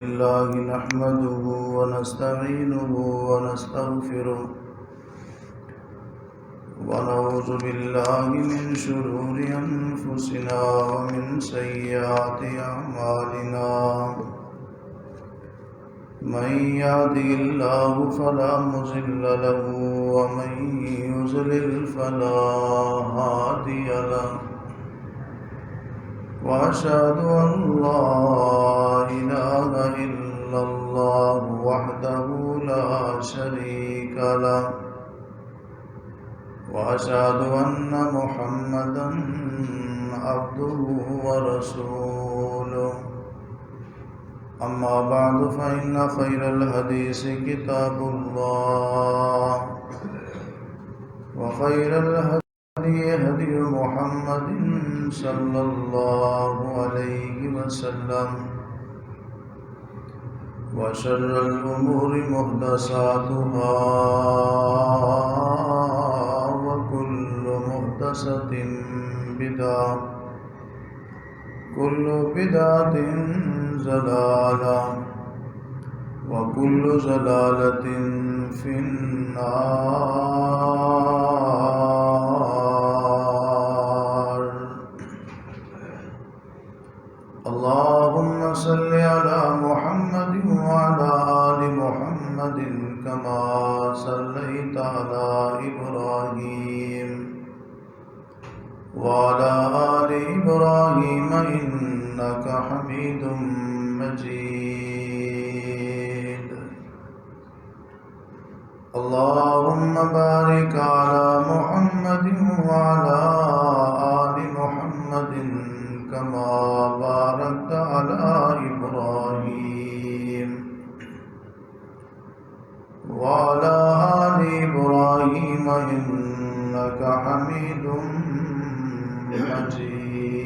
الله نحمده ونستعينه ونستغفره ونعوذ بالله من شرور أنفسنا ومن سيئات أعمالنا من يهده الله فلا مضل له ومن يضلل فلا هادي له وأشهد أن لا إله إلا الله وحده لا شريك له وأشهد أن محمدا عبده ورسوله أما بعد فإن خير الحديث كتاب الله وخير الهدي هدي محمد صلى الله عليه وسلم وشر الأمور محدثاتها وكل محدثة بدعة كل بدعة ضلالة وكل ضلالة في النار. اللهم صل على محمد وعلى آل محمد كما صليت على إبراهيم وعلى آل إبراهيم إنك حميد مجيد. اللهم بارك على محمد وعلى آل محمد كما باركت على إبراهيم وعلى آل إبراهيم إنك حميد مجيد.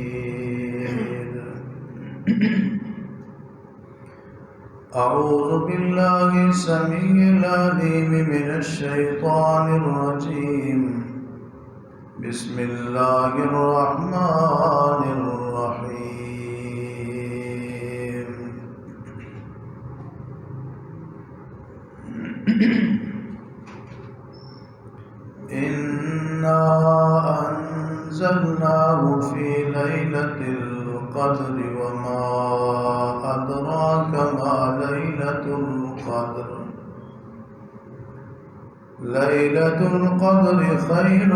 أعوذ بالله السميع العليم من الشيطان الرجيم. بسم الله الرحمن الرحيم. إنا أنزلناه في ليلة القدر وما أدراك ما ليلة القدر. ليلة القدر خير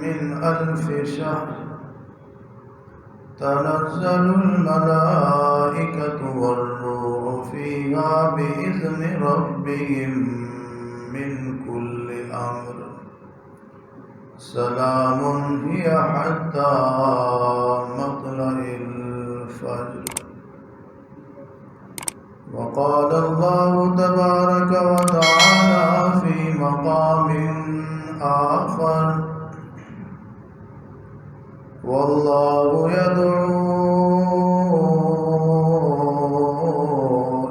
من 1000 شهر. تنزل الملائكة والروح فيها بإذن ربهم من كل أمر. سلام هي حتى مطلع الفجر. وقال الله تبارك وتعالى في مقام آخر: والله يدعو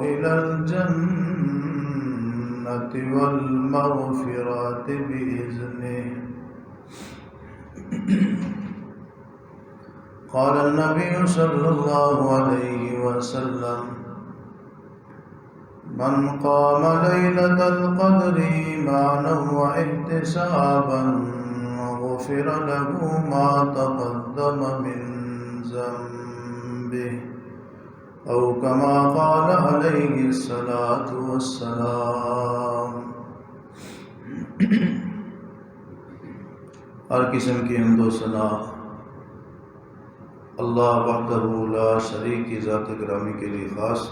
إلى الجنة والمغفرة بإذنه. قال النبي صلى الله عليه وسلم: من قام ليلة القدر إيمانا واحتسابا غفر له ما تقدم من ذنبه أو كما قال عليه الصلاة والسلام. ہر قسم کی حمد و ثنا اللہ وحدہ لا شریک کی ذات گرامی کے لیے خاص.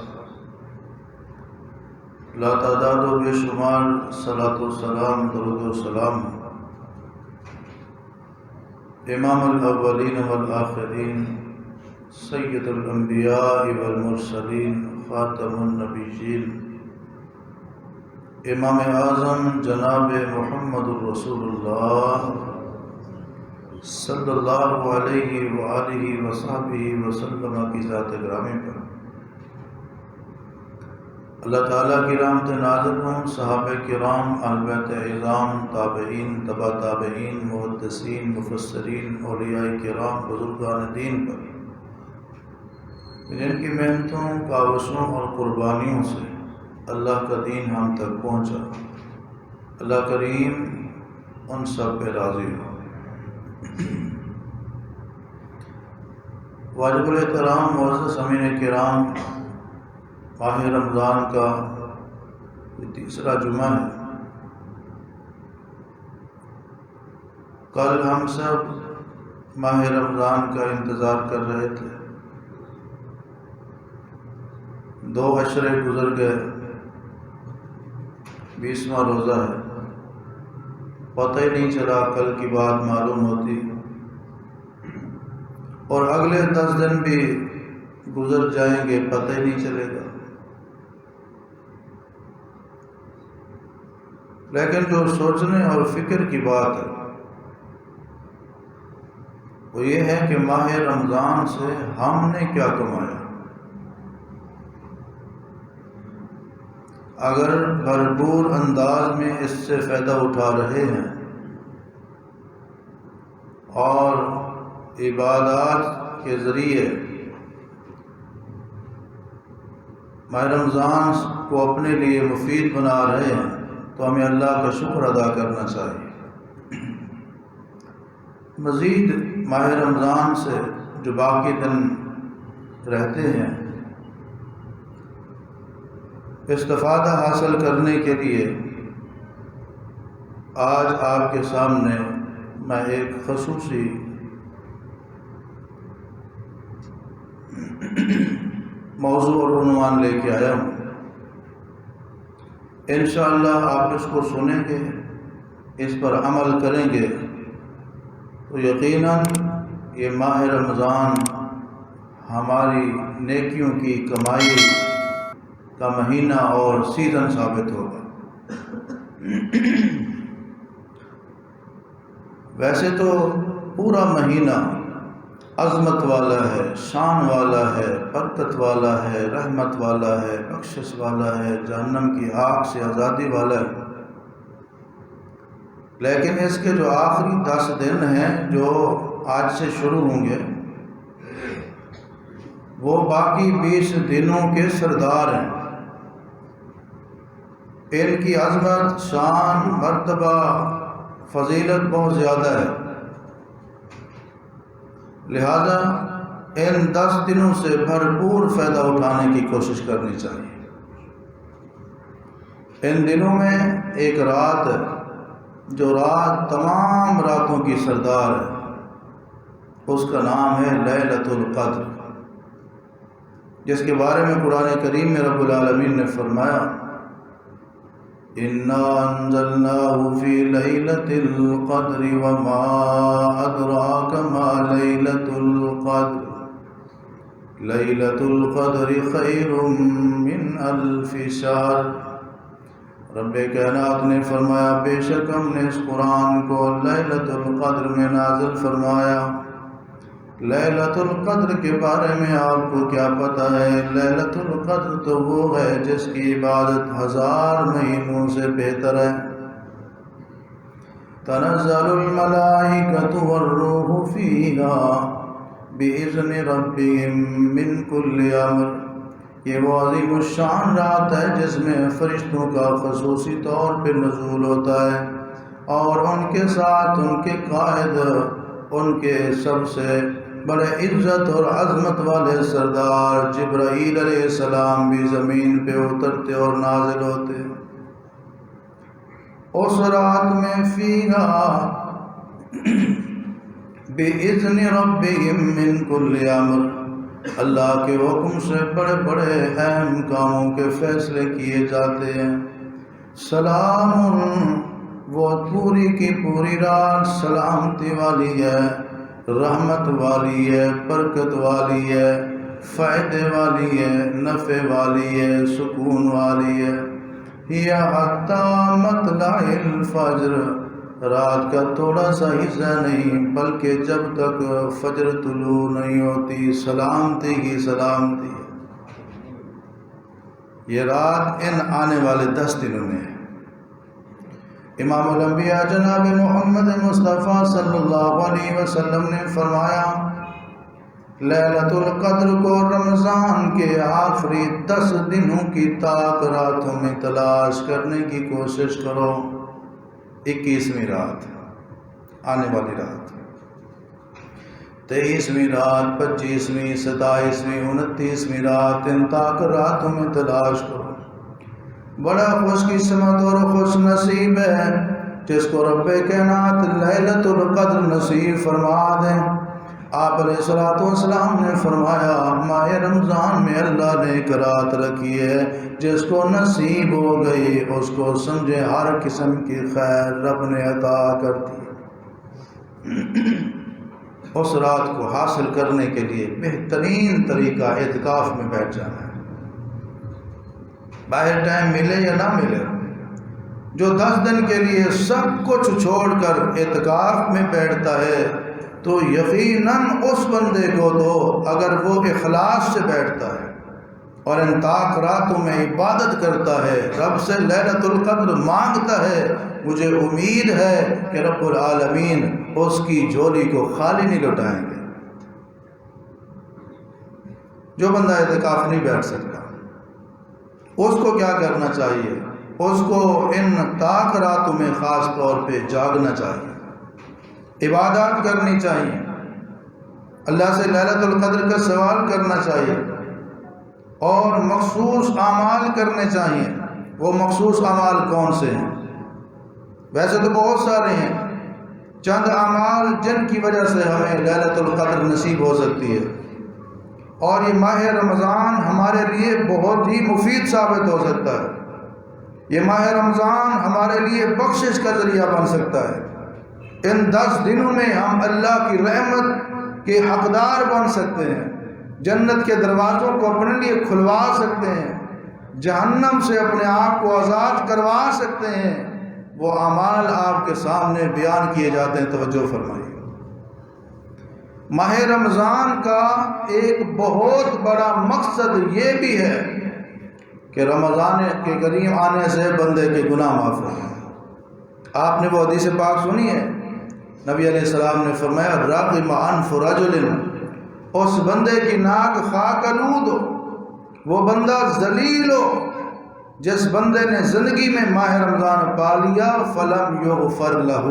لا تعداد و بے شمار صلاۃ و سلام، درود و سلام امام الاولین والآخرین، سید الانبیاء والمرسلین، خاتم النبیین، امام اعظم جناب محمد الرسول اللہ صلی اللہ علیہ وآلہ وصحبہ وسلم کی ذات گرامی پر اللہ تعالیٰ کی رحمت نازل ہوں. صحابہ کرام، اہل بیت اعظام، تابعین، تبع تابعین، محدثین، مفسرین، اولیاء کرام، بزرگان دین پر جن کی محنتوں، کاوشوں اور قربانیوں سے اللہ کا دین ہم تک پہنچا، اللہ کریم ان سب پہ راضی ہو۔ واجب الاحترام معزز سامعین کرام، ماہ رمضان کا یہ تیسرا جمعہ ہے۔ کل ہم سب ماہ رمضان کا انتظار کر رہے تھے، 2 عشرے گزر گئے، 20واں روزہ ہے، پتہ ہی نہیں چلا کل کی بات معلوم ہوتی، اور اگلے 10 دن بھی گزر جائیں گے، پتہ ہی نہیں چلے گا۔ لیکن جو سوچنے اور فکر کی بات ہے وہ یہ ہے کہ ماہ رمضان سے ہم نے کیا کمایا۔ اگر بھرپور انداز میں اس سے فائدہ اٹھا رہے ہیں اور عبادات کے ذریعے ماہ رمضان کو اپنے لیے مفید بنا رہے ہیں تو ہمیں اللہ کا شکر ادا کرنا چاہیے۔ مزید ماہ رمضان سے جو باقی دن رہتے ہیں، استفادہ حاصل کرنے کے لیے آج آپ کے سامنے میں ایک خصوصی موضوع اور عنوان لے کے آیا ہوں۔ انشاءاللہ آپ اس کو سنیں گے، اس پر عمل کریں گے تو یقیناً یہ ماہ رمضان ہماری نیکیوں کی کمائی کا مہینہ اور سیزن ثابت ہوگا۔ ویسے تو پورا مہینہ عظمت والا ہے، شان والا ہے، برکت والا ہے، رحمت والا ہے، بخشش والا ہے، جہنم کی آگ سے آزادی والا ہے، لیکن اس کے جو آخری 10 دن ہیں جو آج سے شروع ہوں گے وہ باقی 20 دنوں کے سردار ہیں۔ ان کی عظمت، شان، مرتبہ، فضیلت بہت زیادہ ہے، لہذا ان 10 دنوں سے بھرپور فائدہ اٹھانے کی کوشش کرنی چاہیے۔ ان دنوں میں ایک رات ہے جو رات تمام راتوں کی سردار ہے، اس کا نام ہے لیلۃ القدر، جس کے بارے میں قرآن کریم میں رب العالمین نے فرمایا اِنَّا أَنزَلْنَاهُ فِي لَيْلَةِ الْقَدْرِ وَمَا أَدْرَاكَ مَا لَيْلَةُ الْقَدْرِ لَيْلَةُ الْقَدْرِ خَيْرٌ مِّنْ أَلْفِ شَهْرٍ۔ رب کائنات نے فرمایا بے شک ہم نے اس قرآن کو لیلۃ القدر میں نازل فرمایا۔ لیلۃ القدر کے بارے میں آپ کو کیا پتہ ہے؟ لیلۃ القدر تو وہ ہے جس کی عبادت 1000 مہینوں سے بہتر ہے۔ تنزل الملائکۃ والروح فیہا بإذن ربہم من کل امر۔ یہ وہ عظیم الشان رات ہے جس میں فرشتوں کا خصوصی طور پہ نزول ہوتا ہے، اور ان کے ساتھ ان کے قائد، ان کے سب سے بڑے عزت اور عظمت والے سردار جبرائیل علیہ السلام بھی زمین پہ اترتے اور نازل ہوتے۔ اس رات میں فیہا بِإِذْنِ رَبِّهِمْ مِنْ كُلِّ أَمْرٍ، اللہ کے حکم سے بڑے بڑے اہم کاموں کے فیصلے کیے جاتے ہیں۔ سلام، وہ پوری کی پوری رات سلامتی والی ہے، رحمت والی ہے، برکت والی ہے، فائدے والی ہے، نفع والی ہے، سکون والی ہے۔ یا حتی مطلع الفجر، رات کا تھوڑا سا حصہ نہیں بلکہ جب تک فجر طلوع نہیں ہوتی سلامتی ہی سلامتی ہے۔ یہ رات ان آنے والے 10 دنوں میں ہے۔ امام الانبیاء جناب محمد مصطفیٰ صلی اللہ علیہ وسلم نے فرمایا لیلۃ القدر کو رمضان کے آخری 10 دنوں کی طاق راتوں میں تلاش کرنے کی کوشش کرو۔ 21ویں رات آنے والی رات، 23ویں رات، 25ویں، 27ویں، 29ویں رات، ان طاق راتوں میں تلاش کرو۔ بڑا خوش قسمت اور خوش نصیب ہے جس کو رب کائنات لیلۃ القدر نصیب فرما دیں۔ آپ علیہ الصلوۃ والسلام نے فرمایا ماہ رمضان میں اللہ نے ایک رات رکھی ہے جس کو نصیب ہو گئی اس کو سمجھے ہر قسم کی خیر رب نے عطا کر دی۔ اس رات کو حاصل کرنے کے لیے بہترین طریقہ اعتکاف میں بیٹھ جانا ہے۔ باہر ٹائم ملے یا نہ ملے، جو 10 دن کے لیے سب کچھ چھوڑ کر اعتکاف میں بیٹھتا ہے تو یقیناً اس بندے کو تو اگر وہ اخلاص سے بیٹھتا ہے اور ان طاق راتوں میں عبادت کرتا ہے، رب سے لیلۃ القدر مانگتا ہے، مجھے امید ہے کہ رب العالمین اس کی جھولی کو خالی نہیں لوٹائیں گے۔ جو بندہ اعتکاف نہیں بیٹھ سکتا اس کو کیا کرنا چاہیے؟ اس کو ان طاق راتوں میں خاص طور پہ جاگنا چاہیے، عبادات کرنی چاہیے، اللہ سے لیلۃ القدر کا سوال کرنا چاہیے اور مخصوص اعمال کرنے چاہیے۔ وہ مخصوص اعمال کون سے ہیں؟ ویسے تو بہت سارے ہیں، چند اعمال جن کی وجہ سے ہمیں لیلۃ القدر نصیب ہو سکتی ہے، اور یہ ماہ رمضان ہمارے لیے بہت ہی مفید ثابت ہو سکتا ہے۔ یہ ماہ رمضان ہمارے لیے بخشش کا ذریعہ بن سکتا ہے۔ ان 10 دنوں میں ہم اللہ کی رحمت کے حقدار بن سکتے ہیں، جنت کے دروازوں کو اپنے لیے کھلوا سکتے ہیں، جہنم سے اپنے آپ کو آزاد کروا سکتے ہیں۔ وہ اعمال آپ کے سامنے بیان کیے جاتے ہیں، توجہ فرمائیے۔ ماہ رمضان کا ایک بہت بڑا مقصد یہ بھی ہے کہ رمضان کے قریب آنے سے بندے کے گناہ معاف ہو جائیں۔ آپ نے وہ حدیث پاک سنی ہے، نبی علیہ السلام نے فرمایا راغم انف رجل، اس بندے کی ناک خاک آلود ہو، وہ بندہ ذلیل ہو جس بندے نے زندگی میں ماہ رمضان پا لیا، فلم یغفر لہ،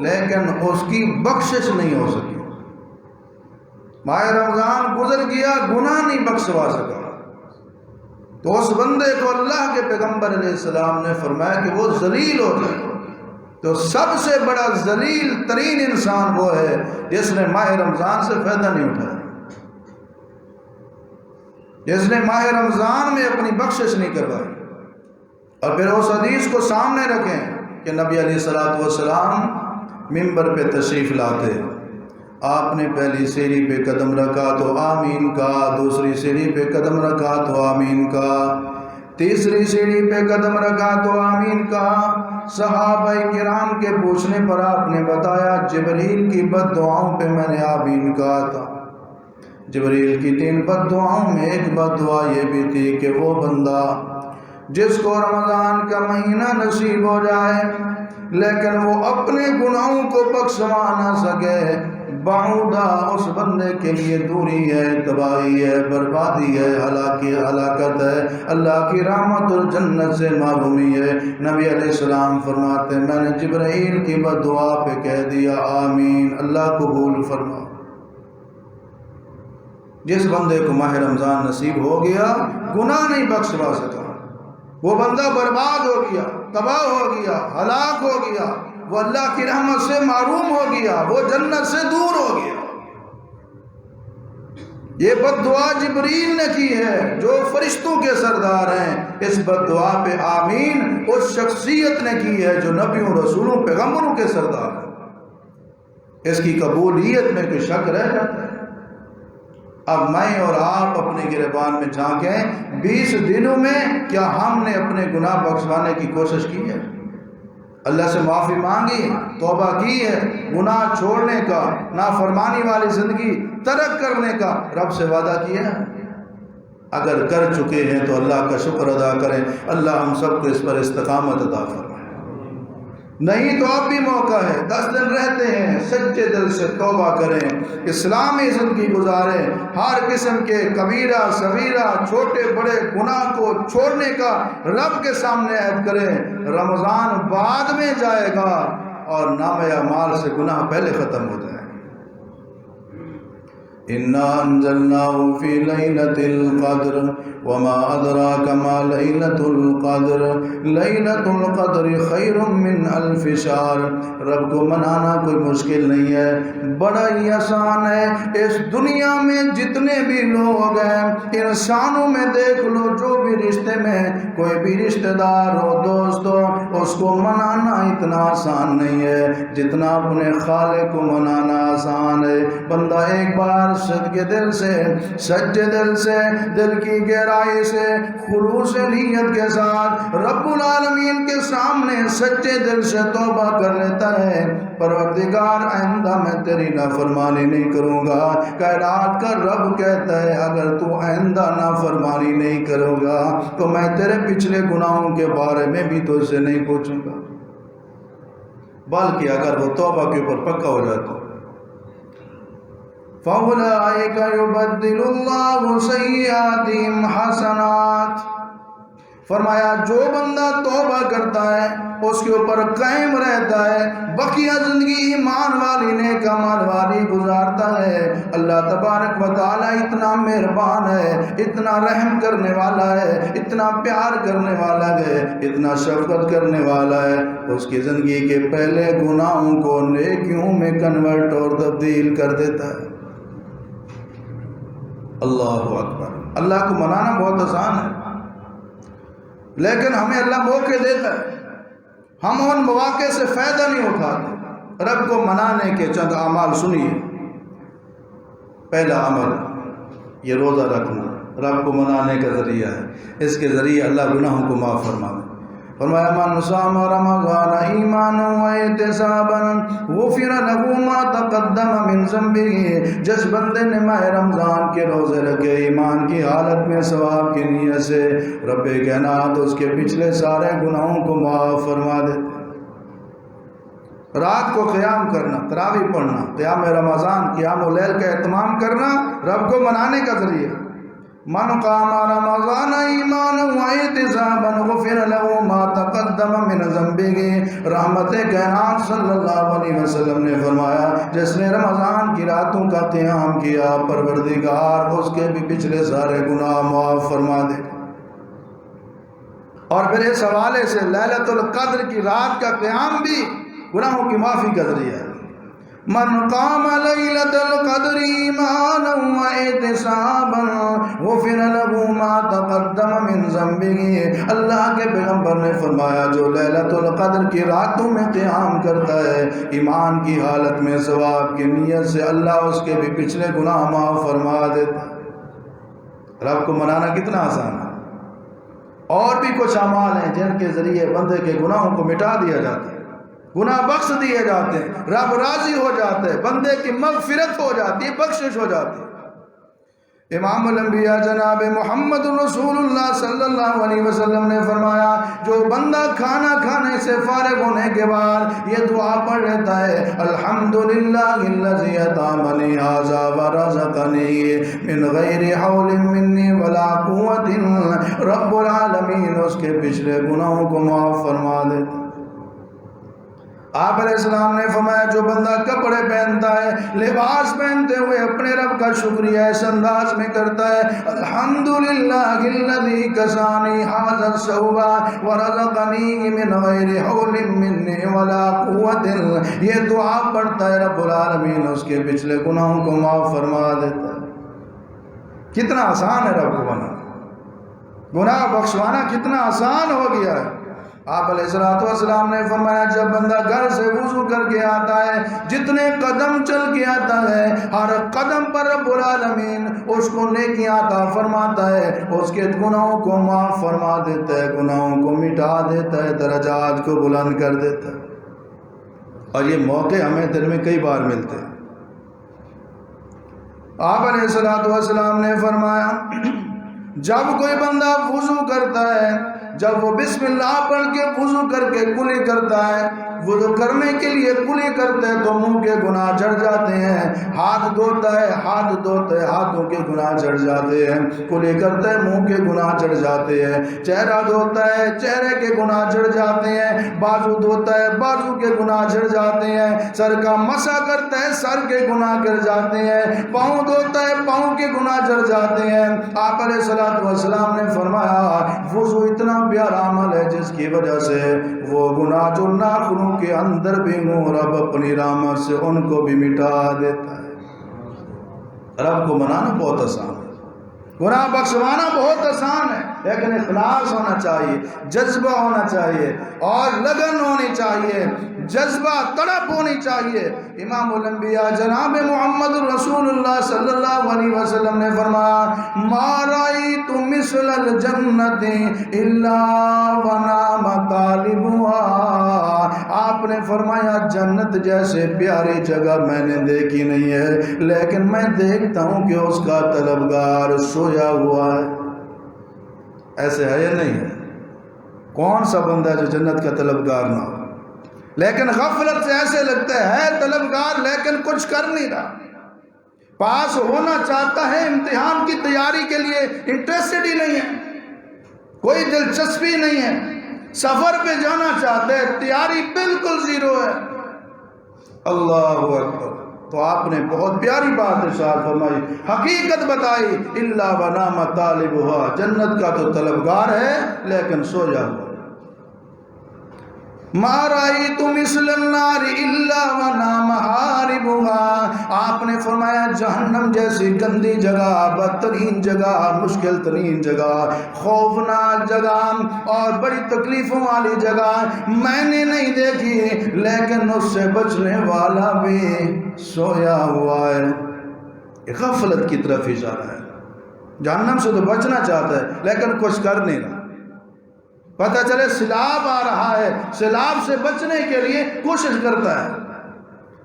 لیکن اس کی بخشش نہیں ہو سکی۔ ماہ رمضان گزر گیا، گناہ نہیں بخشوا سکا، تو اس بندے کو اللہ کے پیغمبر علیہ السلام نے فرمایا کہ وہ ذلیل ہو جائے۔ تو سب سے بڑا ذلیل ترین انسان وہ ہے جس نے ماہ رمضان سے فائدہ نہیں اٹھایا، جس نے ماہ رمضان میں اپنی بخشش نہیں کروائی۔ اور پھر اس حدیث کو سامنے رکھیں کہ نبی علیہ الصلوۃ والسلام ممبر پہ تشریف لاتے، آپ نے پہلی سیڑھی پہ قدم رکھا تو آمین کہا، دوسری سیڑھی پہ قدم رکھا تو آمین کہا، تیسری سیڑھی پہ قدم رکھا تو آمین کہا۔ صحابہ کرام کے پوچھنے پر آپ نے بتایا جبریل کی بد دعاؤں پہ میں نے آمین کہا تھا۔ جبریل کی 3 بد دعاؤں میں ایک بد دعا یہ بھی تھی کہ وہ بندہ جس کو رمضان کا مہینہ نصیب ہو جائے لیکن وہ اپنے گناہوں کو بخشوا نہ سکے، بعودہ اس بندے کے لیے دوری ہے، تباہی ہے، بربادی ہے، ہلاکت ہے، اللہ کی رحمت اور جنت سے محرومی ہے۔ نبی علیہ السلام فرماتے میں نے جبرائیل کی بد دعا پہ کہہ دیا آمین، اللہ قبول فرما۔ جس بندے کو ماہ رمضان نصیب ہو گیا، گناہ نہیں بخشوا سکا، وہ بندہ برباد ہو گیا، تباہ ہو گیا، ہلاک ہو گیا، وہ اللہ کی رحمت سے محروم ہو گیا، وہ جنت سے دور ہو گیا۔ یہ بد دعا جبریل نے کی ہے جو فرشتوں کے سردار ہیں۔ اس بد دعا پہ آمین اس شخصیت نے کی ہے جو نبیوں، رسولوں، پیغمبروں کے سردار ہیں۔ اس کی قبولیت میں کوئی شک رہ جاتا ہے؟ اب میں اور آپ اپنے گریبان میں جھانکیں، 20 دنوں میں کیا ہم نے اپنے گناہ بخشوانے کی کوشش کی ہے؟ اللہ سے معافی مانگی، توبہ کی ہے، گناہ چھوڑنے کا، نافرمانی والی زندگی ترک کرنے کا رب سے وعدہ کیا ہے؟ اگر کر چکے ہیں تو اللہ کا شکر ادا کریں، اللہ ہم سب کو اس پر استقامت عطا فرمائے۔ نہیں تو اب بھی موقع ہے، 10 دن رہتے ہیں، سچے دل سے توبہ کریں، اسلامی زندگی گزاریں، ہر قسم کے کبیرہ صغیرہ چھوٹے بڑے گناہ کو چھوڑنے کا رب کے سامنے عہد کریں۔ رمضان بعد میں جائے گا اور نامہ اعمال سے گناہ پہلے ختم ہو جائے۔ اِنَّا أَنزَلْنَاهُ فِي لَيْلَةِ الْقَدْرِ وَمَا أَدْرَاكَ مَا لَيْلَةُ الْقَدْرِ لَيْلَةُ الْقَدْرِ خَيْرٌ مِّنْ أَلْفِ شَهْرٍ۔ رب کو منانا کوئی مشکل نہیں ہے، بڑا ہی آسان ہے۔ اس دنیا میں جتنے بھی لوگ ہیں، انسانوں میں دیکھ لو، جو بھی رشتے میں کوئی بھی رشتہ دار ہو، دوست ہو، اس کو منانا اتنا آسان نہیں ہے جتنا اپنے خالق کو منانا آسان ہے۔ بندہ ایک بار صدقے دل سے، سچے دل سے، دل کی گہرائی سے، خلوص نیت کے ساتھ رب العالمین کے سامنے سچے دل سے توبہ کر لیتا ہے، پروردگار آئندہ میں تیری نافرمانی نہیں کروں گا۔ کائنات کا رب کہتا ہے اگر تو آئندہ نافرمانی نہیں کرو گا تو میں تیرے پچھلے گناہوں کے بارے میں بھی تو اسے نہیں پوچھوں گا، بلکہ اگر وہ توبہ کے اوپر پکا ہو جاتا۔ فَأُولَٰئِكَ يُبَدِّلُ اللَّهُ سَيِّئَاتِهِمْ حَسَنَاتٍ۔ فرمایا جو بندہ توبہ کرتا ہے، اس کے اوپر قائم رہتا ہے، بقیہ زندگی ایمان والی نیک اعمال والی گزارتا ہے، اللہ تبارک و تعالیٰ اتنا مہربان ہے، اتنا رحم کرنے والا ہے، اتنا پیار کرنے والا ہے، اتنا شفقت کرنے والا ہے، اس کی زندگی کے پہلے گناہوں کو نیکیوں میں کنورٹ اور تبدیل کر دیتا ہے۔ اللہ اکبر۔ اللہ کو منانا بہت آسان ہے، لیکن ہمیں اللہ موقع دیتا ہے، ہم ان مواقع سے فائدہ نہیں اٹھاتے۔ رب کو منانے کے چند اعمال سنیے۔ پہلا عمل یہ روزہ رکھنا رب کو منانے کا ذریعہ ہے، اس کے ذریعے اللہ گناہوں کو معاف فرماتا ہے۔ فرمایا من صام رمضان ایمانا واحتسابا غفر له ما تقدم من ذنبه۔ جس بندے نے ماہ رمضان کے روزے رکھے ایمان کی حالت میں ثواب کی نیت سے، رب کائنات اس کے پچھلے سارے گناہوں کو معاف فرما دیتے۔ رات کو قیام کرنا، تراویح پڑھنا، قیام رمضان، قیام اللیل کا اہتمام کرنا رب کو منانے کا ذریعہ۔ من قام رمضان ایمانا واحتسابا غفر له ما تقدم من ذنبه۔ رحمت کائنات صلی اللہ علیہ وسلم نے فرمایا جس نے رمضان کی راتوں کا قیام کیا، پروردگار اس کے بھی پچھلے سارے گناہ معاف فرما دے۔ اور پھر اس حوالے سے لیلۃ القدر کی رات کا قیام بھی گناہوں کی معافی کا ذریعہ ہے۔ من قام لیلۃ القدر ایمانا واحتسابا غفر له ما تقدم من ذنبه۔ اللہ کے پیغمبر نے فرمایا جو لیلۃ القدر کی راتوں میں قیام کرتا ہے ایمان کی حالت میں ثواب کی نیت سے، اللہ اس کے بھی پچھلے گناہ معاف فرما دیتا ہے۔ رب کو منانا کتنا آسان ہے۔ اور بھی کچھ اعمال ہیں جن کے ذریعے بندے کے گناہوں کو مٹا دیا جاتا ہے، گناہ بخش دیے جاتے ہیں، رب راضی ہو جاتے ہیں، بندے کی مغفرت ہو جاتی ہے، بخشش ہو جاتی ہے۔ امام الانبیاء جناب محمد رسول اللہ صلی اللہ علیہ وسلم نے فرمایا جو بندہ کھانا کھانے سے فارغ ہونے کے بعد یہ دعا پڑھ لیتا ہے الحمدللہ الذی اطعمنی ھذا ورزقنی من غیر حول منی ولا قوت، رب العالمین اس کے پچھلے گناہوں کو معاف فرما دیتا۔ آپ علیہ السلام نے فرمایا جو بندہ کپڑے پہنتا ہے، لباس پہنتے ہوئے اپنے رب کا شکریہ اس انداز میں کرتا ہے الحمدللہ الذی کسانی ھذا الثوب ورزقنی من غیر حول منی ولا قوت، یہ دعا پڑھتا ہے رب العالمین اس کے پچھلے گناہوں کو معاف فرما دیتا ہے۔ کتنا آسان ہے رب کو منانا، گناہ بخشوانا کتنا آسان ہو گیا ہے۔ آپ علیہ السلام نے فرمایا جب بندہ گھر سے وضو کر کے آتا ہے، جتنے قدم چل کے آتا ہے، ہر قدم پر رب العالمین اس کو نیکیاں عطا فرماتا ہے، اس کے گناہوں کو معاف فرما دیتا ہے، گناہوں کو مٹا دیتا ہے، درجات کو بلند کر دیتا ہے۔ اور یہ موقع ہمیں دن میں کئی بار ملتے ہیں۔ آپ علیہ السلام نے فرمایا جب کوئی بندہ وضو کرتا ہے جب وہ بسم اللہ پڑھ کے وضو کر کے کلی کرتا ہے، وضو کرنے کے لیے کلی کرتے ہیں تو منہ کے گناہ جڑ جاتے ہیں، ہاتھ دھوتا ہے ہاتھوں کے گناہ جڑ جاتے ہیں، کلی کرتے ہیں منہ کے گناہ جڑ جاتے ہیں، چہرہ دھوتا ہے چہرے کے گناہ جڑ جاتے ہیں، بازو دھوتا ہے بازو کے گناہ جڑ جاتے ہیں، سر کا مسح کرتا ہے سر کے گناہ گر جاتے ہیں، پاؤں دھوتا ہے پاؤں کے گناہ جڑ جاتے ہیں۔ آپ علیہ الصلوۃ والسلام نے فرمایا وضو اتنا پیارا عمل ہے جس کی وجہ سے وہ گناہ جو ناخنوں کے اندر بھی ہوں رب اپنی رحمت سے ان کو بھی مٹا دیتا ہے۔ رب کو منانا بہت آسان ہے، گناہ بخشوانا بہت آسان ہے، لیکن اخلاص ہونا چاہیے، جذبہ ہونا چاہیے اور لگن ہونی چاہیے، جذبہ تڑپ ہونی چاہیے۔ امام الانبیاء جناب محمد رسول اللہ صلی اللہ علیہ وسلم نے فرمایا ما رأیت مثل الجنت الا ونام طالبها، آپ نے فرمایا جنت جیسے پیاری جگہ میں نے دیکھی نہیں ہے، لیکن میں دیکھتا ہوں کہ اس کا طلبگار سویا ہوا ہے۔ ایسے ہے یا نہیں ہے؟ کون سا بندہ ہے جو جنت کا طلبگار نہ ہو؟ لیکن غفلت سے ایسے لگتا ہے طلبگار لیکن کچھ کر نہیں رہا، پاس ہونا چاہتا ہے، امتحان کی تیاری کے لیے انٹرسٹڈ ہی نہیں ہے، کوئی دلچسپی نہیں ہے، سفر پہ جانا چاہتا ہے، تیاری بالکل زیرو ہے۔ اللہ اکبر۔ تو آپ نے بہت پیاری بات ارشاد فرمائی، حقیقت بتائی، الا ونام طالبها، جنت کا تو طلبگار ہے لیکن سویا ہوا۔ ما رأیت مثل النار الا ونام حاربها، آپ نے فرمایا جہنم جیسی گندی جگہ، بدترین جگہ، مشکل ترین جگہ، خوفناک جگہ اور بڑی تکلیفوں والی جگہ میں نے نہیں دیکھی، لیکن اس سے بچنے والا بھی سویا ہوا ہے۔ غفلت کی طرف اشارہ ہے، جہنم سے تو بچنا چاہتا ہے لیکن کچھ کر نہیں رہا۔ پتہ چلے سیلاب آ رہا ہے، سیلاب سے بچنے کے لیے کوشش کرتا ہے،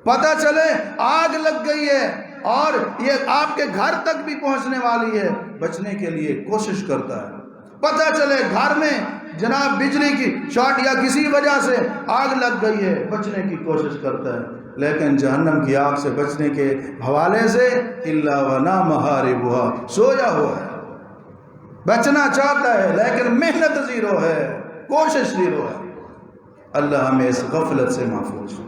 پتہ چلے آگ لگ گئی ہے اور یہ آپ کے گھر تک بھی پہنچنے والی ہے، بچنے کے لیے کوشش کرتا ہے۔ پتہ چلے گھر میں جناب بجلی کی شارٹ یا کسی وجہ سے آگ لگ گئی ہے، بچنے کی کوشش کرتا ہے، لیکن جہنم کی آگ سے بچنے کے حوالے سے الا ونام حاربها، سویا ہوا ہے، بچنا چاہتا ہے لیکن محنت زیرو ہے، کوشش زیرو ہے۔ اللہ ہمیں اس غفلت سے محفوظ۔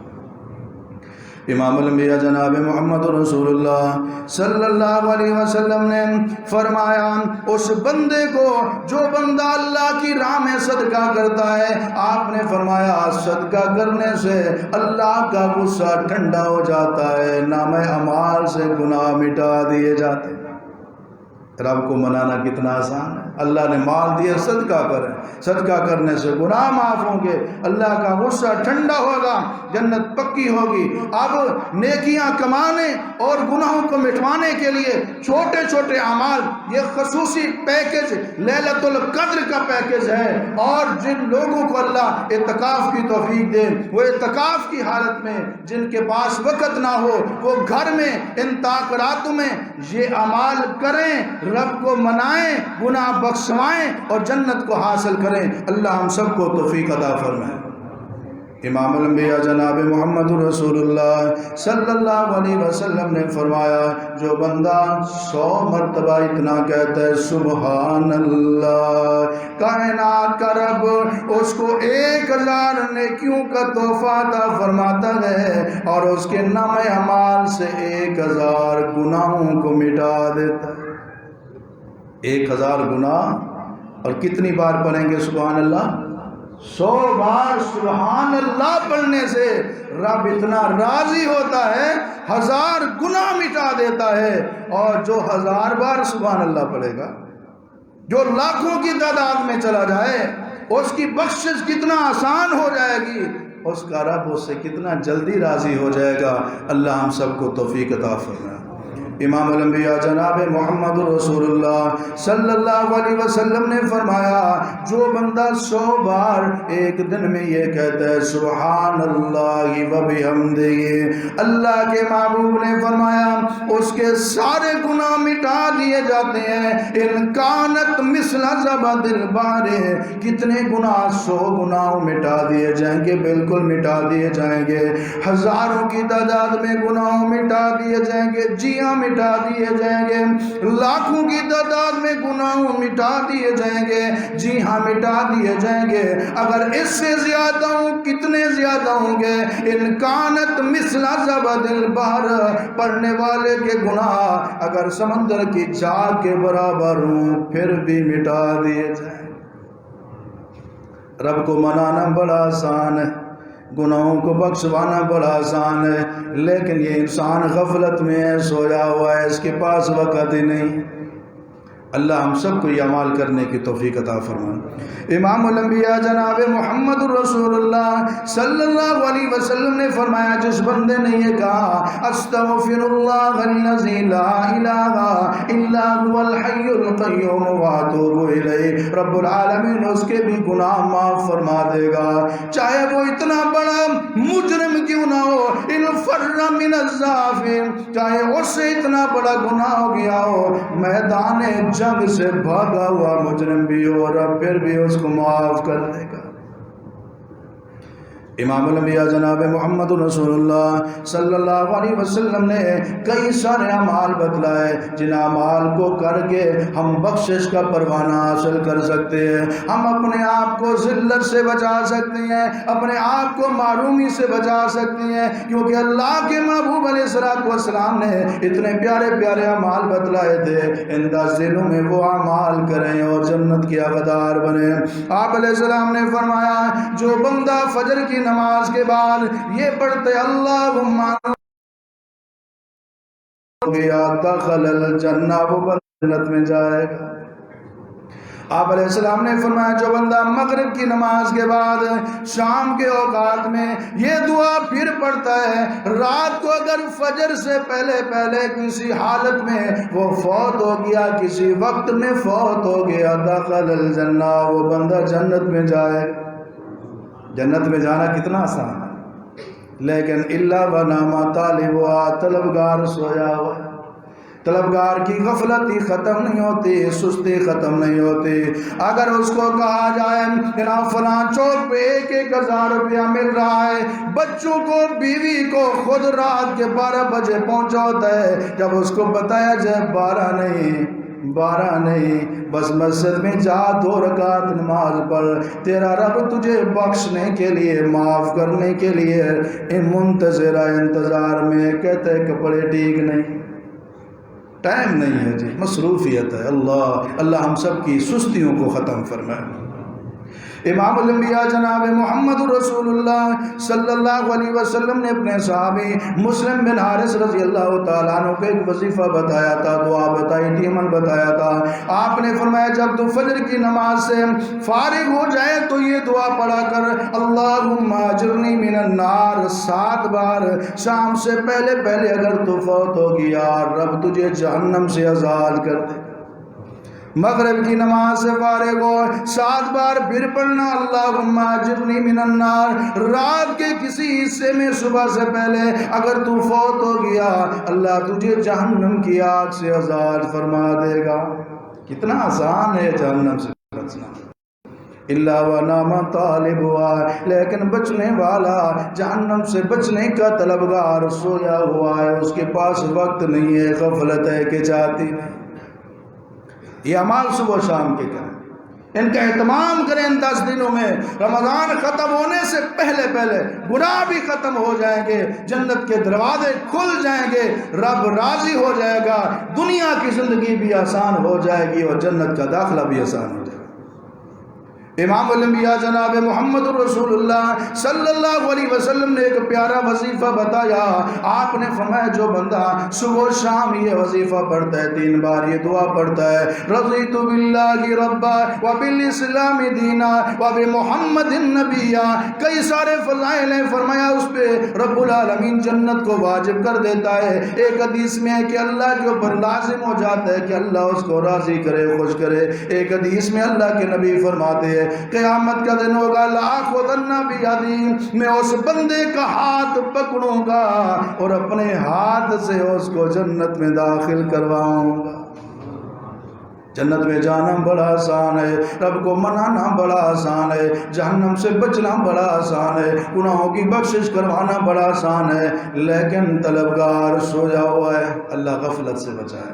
امام الانبیاء جناب محمد رسول اللہ صلی اللہ علیہ وسلم نے فرمایا اس بندے کو جو بندہ اللہ کی راہ میں صدقہ کرتا ہے، آپ نے فرمایا صدقہ کرنے سے اللہ کا غصہ ٹھنڈا ہو جاتا ہے، نامہ اعمال سے گناہ مٹا دیے جاتے ہیں۔ رب کو منانا کتنا آسان ہے، اللہ نے مال دیا صدقہ کریں، صدقہ کرنے سے گناہ معاف ہوں گے، اللہ کا غصہ ٹھنڈا ہوگا، جنت پکی ہوگی۔ اب نیکیاں کمانے اور گناہوں کو مٹوانے کے لیے چھوٹے چھوٹے اعمال، یہ خصوصی پیکج لیلۃ القدر کا پیکج ہے، اور جن لوگوں کو اللہ اعتکاف کی توفیق دے، وہ اعتکاف کی حالت میں جن کے پاس وقت نہ ہو وہ گھر میں ان تاخیراتوں میں یہ اعمال کریں، رب کو منائیں، گناہ بخشوائیں اور جنت کو حاصل کریں۔ اللہ ہم سب کو توفیق عطا فرمائے۔ امام الانبیاء جناب محمد رسول اللہ صلی اللہ علیہ وسلم نے فرمایا جو بندہ 100 مرتبہ اتنا کہتا ہے سبحان اللہ، کائنات کا رب اس کو 1000 نیکیوں کا تحفہ عطا فرماتا ہے اور اس کے نامہ اعمال سے 1000 گناہوں کو مٹا دیتا ہے۔ 1000 گناہ، اور کتنی بار پڑھیں گے سبحان اللہ؟ 100 بار سبحان اللہ پڑھنے سے رب اتنا راضی ہوتا ہے، 1000 گناہ مٹا دیتا ہے۔ اور جو 1000 بار سبحان اللہ پڑھے گا، جو لاکھوں کی تعداد میں چلا جائے، اس کی بخشش کتنا آسان ہو جائے گی، اس کا رب اس سے کتنا جلدی راضی ہو جائے گا۔ اللہ ہم سب کو توفیق عطا فرمائے۔ امام الانبیاء جناب محمد رسول اللہ صلی اللہ علیہ وسلم نے فرمایا جو بندہ 100 بار ایک دن میں یہ کہتا ہے سبحان اللہ و بحمدہ، اللہ کے محبوب نے فرمایا اس کے سارے گناہ مٹا دیے جاتے ہیں۔ ان کانت مثل زبد البحر، کتنے گناہ؟ 100 گناہ مٹا دیے جائیں گے، بالکل مٹا دیے جائیں گے۔ ہزاروں کی تعداد میں گناہ مٹا دیے جائیں گے، جی ہاں مٹا دیے جائیں گے۔ لاکھوں کی تعداد میں گناہ مٹا دیے جائیں گے، جی ہاں مٹا دیے جائیں گے۔ اگر اس سے زیادہ ہوں، کتنے زیادہ ہوں گے؟ ان کانت مثل زبد البحر، پڑھنے والے کے گناہ اگر سمندر کی چاک کے برابر ہوں پھر بھی مٹا دیے جائیں۔ رب کو منانا بڑا آسان ہے، گناہوں کو بخشوانا بڑا آسان ہے، لیکن یہ انسان غفلت میں ہے، سویا ہوا ہے، اس کے پاس وقت ہی نہیں۔ اللہ ہم سب کو یہ عمال کرنے کی توفیق عطا فرمائے۔ امام الانبیاء جناب محمد رسول اللہ صلی اللہ علیہ وسلم نے فرمایا جس بندے نے یہ کہا استغفر اللہ الذی لا الہ الا هو الحی القیوم واتوب الیہ، رب العالمین اس کے بھی گناہ معاف فرما دے گا، چاہے وہ اتنا بڑا مجرم کیوں نہ ہو، ان فر من الزاف، چاہے اس سے اتنا بڑا گناہ ہو گیا ہو، میدان جنگ سے بھاگا ہوا مجرم بھی ہو، رب پھر بھی اس کو معاف کر دے گا۔ امام الانبیاء جناب محمد رسول اللہ صلی اللہ علیہ وسلم نے کئی سارے اعمال بتلائے جن اعمال کو کر کے ہم بخشش کا پروانہ حاصل کر سکتے ہیں، ہم اپنے آپ کو ذلت سے بچا سکتے ہیں، اپنے آپ کو معرومی سے بچا سکتے ہیں، کیونکہ اللہ کے محبوب علیہ السلام نے اتنے پیارے پیارے اعمال بتلائے تھے۔ ان 10 دنوں میں وہ اعمال کریں اور جنت کے حقدار بنیں۔ آپ علیہ السلام نے فرمایا جو بندہ فجر کی نماز کے بعد یہ پڑھتے اللہم دخل الجنہ، وہ جنت میں جائے گا۔ آپ علیہ السلام نے فرمایا جو بندہ مغرب کی نماز کے بعد شام کے اوقات میں یہ دعا پھر پڑھتا ہے، رات کو اگر فجر سے پہلے پہلے کسی حالت میں وہ فوت ہو گیا، کسی وقت میں فوت ہو گیا، دخل الجنہ، وہ بندہ جنت میں جائے گا۔ جنت میں جانا کتنا آسان ہے، لیکن اللہ و نامہ طالبہ، طلبگار سویا ہوا ہے، طلبگار کی غفلت ہی ختم نہیں ہوتی، سستی ختم نہیں ہوتی۔ اگر اس کو کہا جائے جناب فلاں چوک پہ 1,000 روپیہ مل رہا ہے، بچوں کو بیوی کو خود رات کے 12 بجے پہنچاتا ہے، جب اس کو بتایا جائے 12 نہیں بس مسجد میں جا 2 رکعت نماز پڑھ، تیرا رب تجھے بخشنے کے لیے، معاف کرنے کے لیے منتظرہ انتظار میں، کہتے کپڑے ٹھیک نہیں، ٹائم نہیں ہے جی، مصروفیت ہے۔ اللہ ہم سب کی سستیوں کو ختم فرمائے۔ امام الانبیاء جناب محمد رسول اللہ صلی اللہ علیہ وسلم نے اپنے صحابی مسلم بن حارث رضی اللہ تعالیٰ عنہ کو ایک وظیفہ بتایا تھا، دعا بتائی تھی، عمل بتایا تھا۔ آپ نے فرمایا جب تو فجر کی نماز سے فارغ ہو جائے تو یہ دعا پڑھا کر اللہم اجرنی من النار 7 بار، شام سے پہلے پہلے اگر تو فوت ہو گیا رب تجھے جہنم سے آزاد کر دے۔ مغرب کی نماز سے فارغ ہو 7 بار پھر پڑھنا اللہم اجرنی من النار، رات کے کسی حصے میں صبح سے پہلے اگر تو فوت ہو گیا اللہ تجھے جہنم کی آگ سے آزاد فرما دے گا۔ کتنا آسان ہے جہنم سے بچنا، اللہ و نام طالب ہوا، لیکن بچنے والا جہنم سے بچنے کا طلبگار سویا ہوا ہے، اس کے پاس وقت نہیں ہے، غفلت ہے کہ چاہتی نہیں۔ یہ اعمال صبح و شام کے کریں، ان کا اہتمام کریں۔ ان 10 دنوں میں رمضان ختم ہونے سے پہلے پہلے گناہ بھی ختم ہو جائیں گے، جنت کے دروازے کھل جائیں گے، رب راضی ہو جائے گا، دنیا کی زندگی بھی آسان ہو جائے گی اور جنت کا داخلہ بھی آسان ہو جائے گا۔ امام الانبیاء جناب محمد رسول اللہ صلی اللہ علیہ وسلم نے ایک پیارا وظیفہ بتایا. آپ نے فرمایا جو بندہ صبح و شام یہ وظیفہ پڑھتا ہے 3 بار یہ دعا پڑھتا ہے رضیت باللہ ربا وبالاسلام دینا وبمحمد نبیا، کئی سارے فضائل ہیں. فرمایا اس پہ رب العالمین جنت کو واجب کر دیتا ہے. ایک حدیث میں ہے کہ اللہ کے اوپر لازم ہو جاتا ہے کہ اللہ اس کو راضی کرے خوش کرے. ایک حدیث میں اللہ کے نبی فرماتے ہیں قیامت کا دن ہوگا لآخذن بیدی، میں اس بندے کا ہاتھ پکڑوں گا اور اپنے ہاتھ سے اس کو جنت میں داخل کرواؤں گا. جنت میں جانا بڑا آسان ہے، رب کو منانا بڑا آسان ہے، جہنم سے بچنا بڑا آسان ہے، گناہوں کی بخشش کروانا بڑا آسان ہے، لیکن طلبگار سویا ہوا ہے. اللہ غفلت سے بچائے.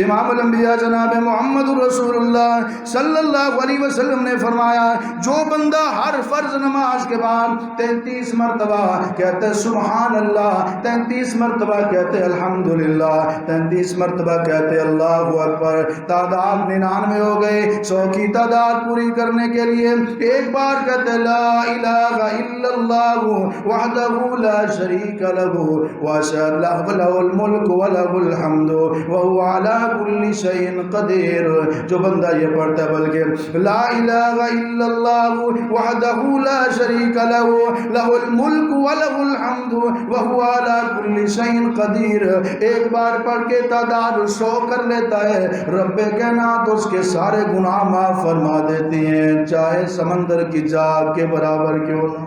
امام الانبیاء جناب محمد رسول اللہ صلی اللہ علیہ وسلم نے فرمایا جو بندہ ہر فرض نماز کے بعد 33 مرتبہ کہتے سبحان اللہ، 33 مرتبہ کہتے الحمدللہ، 33 مرتبہ کہتے اللہ اکبر، تعداد 99 ہو گئے. 100 کی تعداد پوری کرنے کے لیے ایک بار کہتے لا الہ الا اللہ وحدہ لا شریک لہ واشہد لہ الملک ولہ الحمد وہو علی کل شیء قدیر. جو بندہ یہ پڑھتا ہے بلکہ لا الہ الا اللہ وحدہ لا شریک لہ لہ الملک ولہ الحمد وہو علی کل شیء قدیر، ایک بار پڑھ کے تعداد 100 کر لیتا ہے، رب کائنات اس کے سارے گناہ معاف فرما دیتی ہیں، چاہے سمندر کی جاگ کے برابر کیوں نہ.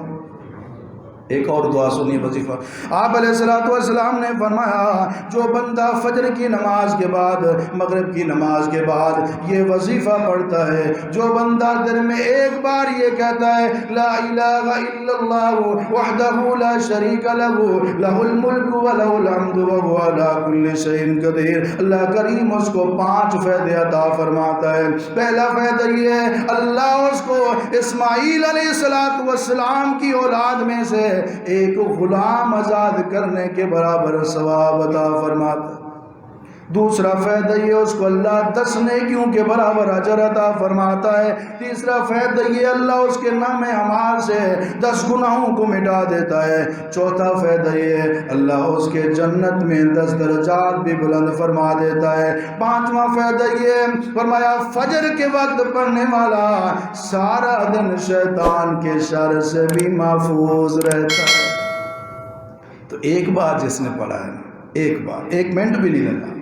ایک اور دعا سنیے وظیفہ. آپ علیہ السلام نے فرمایا جو بندہ فجر کی نماز کے بعد مغرب کی نماز کے بعد یہ وظیفہ پڑھتا ہے، جو بندہ دن میں ایک بار یہ کہتا ہے لا الہ الا اللہ وحدہ لا شریک لہ لہ الملک ولہ الحمد وہو علی کل شیء قدیر، اللہ کریم اس کو 5 فائدے عطا فرماتا ہے. پہلا فائدہ یہ ہے اللہ اس کو اسماعیل علیہ السلام کی اولاد میں سے ایک غلام آزاد کرنے کے برابر ثواب عطا فرماتا. دوسرا فائدہ یہ اس کو اللہ 10 نیکیوں کے برابر اجر عطا فرماتا ہے. تیسرا فائدہ یہ اللہ اس کے نام اعمال سے 10 گناہوں کو مٹا دیتا ہے. چوتھا فائدہ یہ اللہ اس کے جنت میں 10 درجات بھی بلند فرما دیتا ہے. پانچواں فائدہ یہ فرمایا فجر کے وقت پڑھنے والا سارا دن شیطان کے شر سے بھی محفوظ رہتا ہے. تو ایک بار جس نے پڑھا ہے ایک بار 1 منٹ بھی نہیں لگا،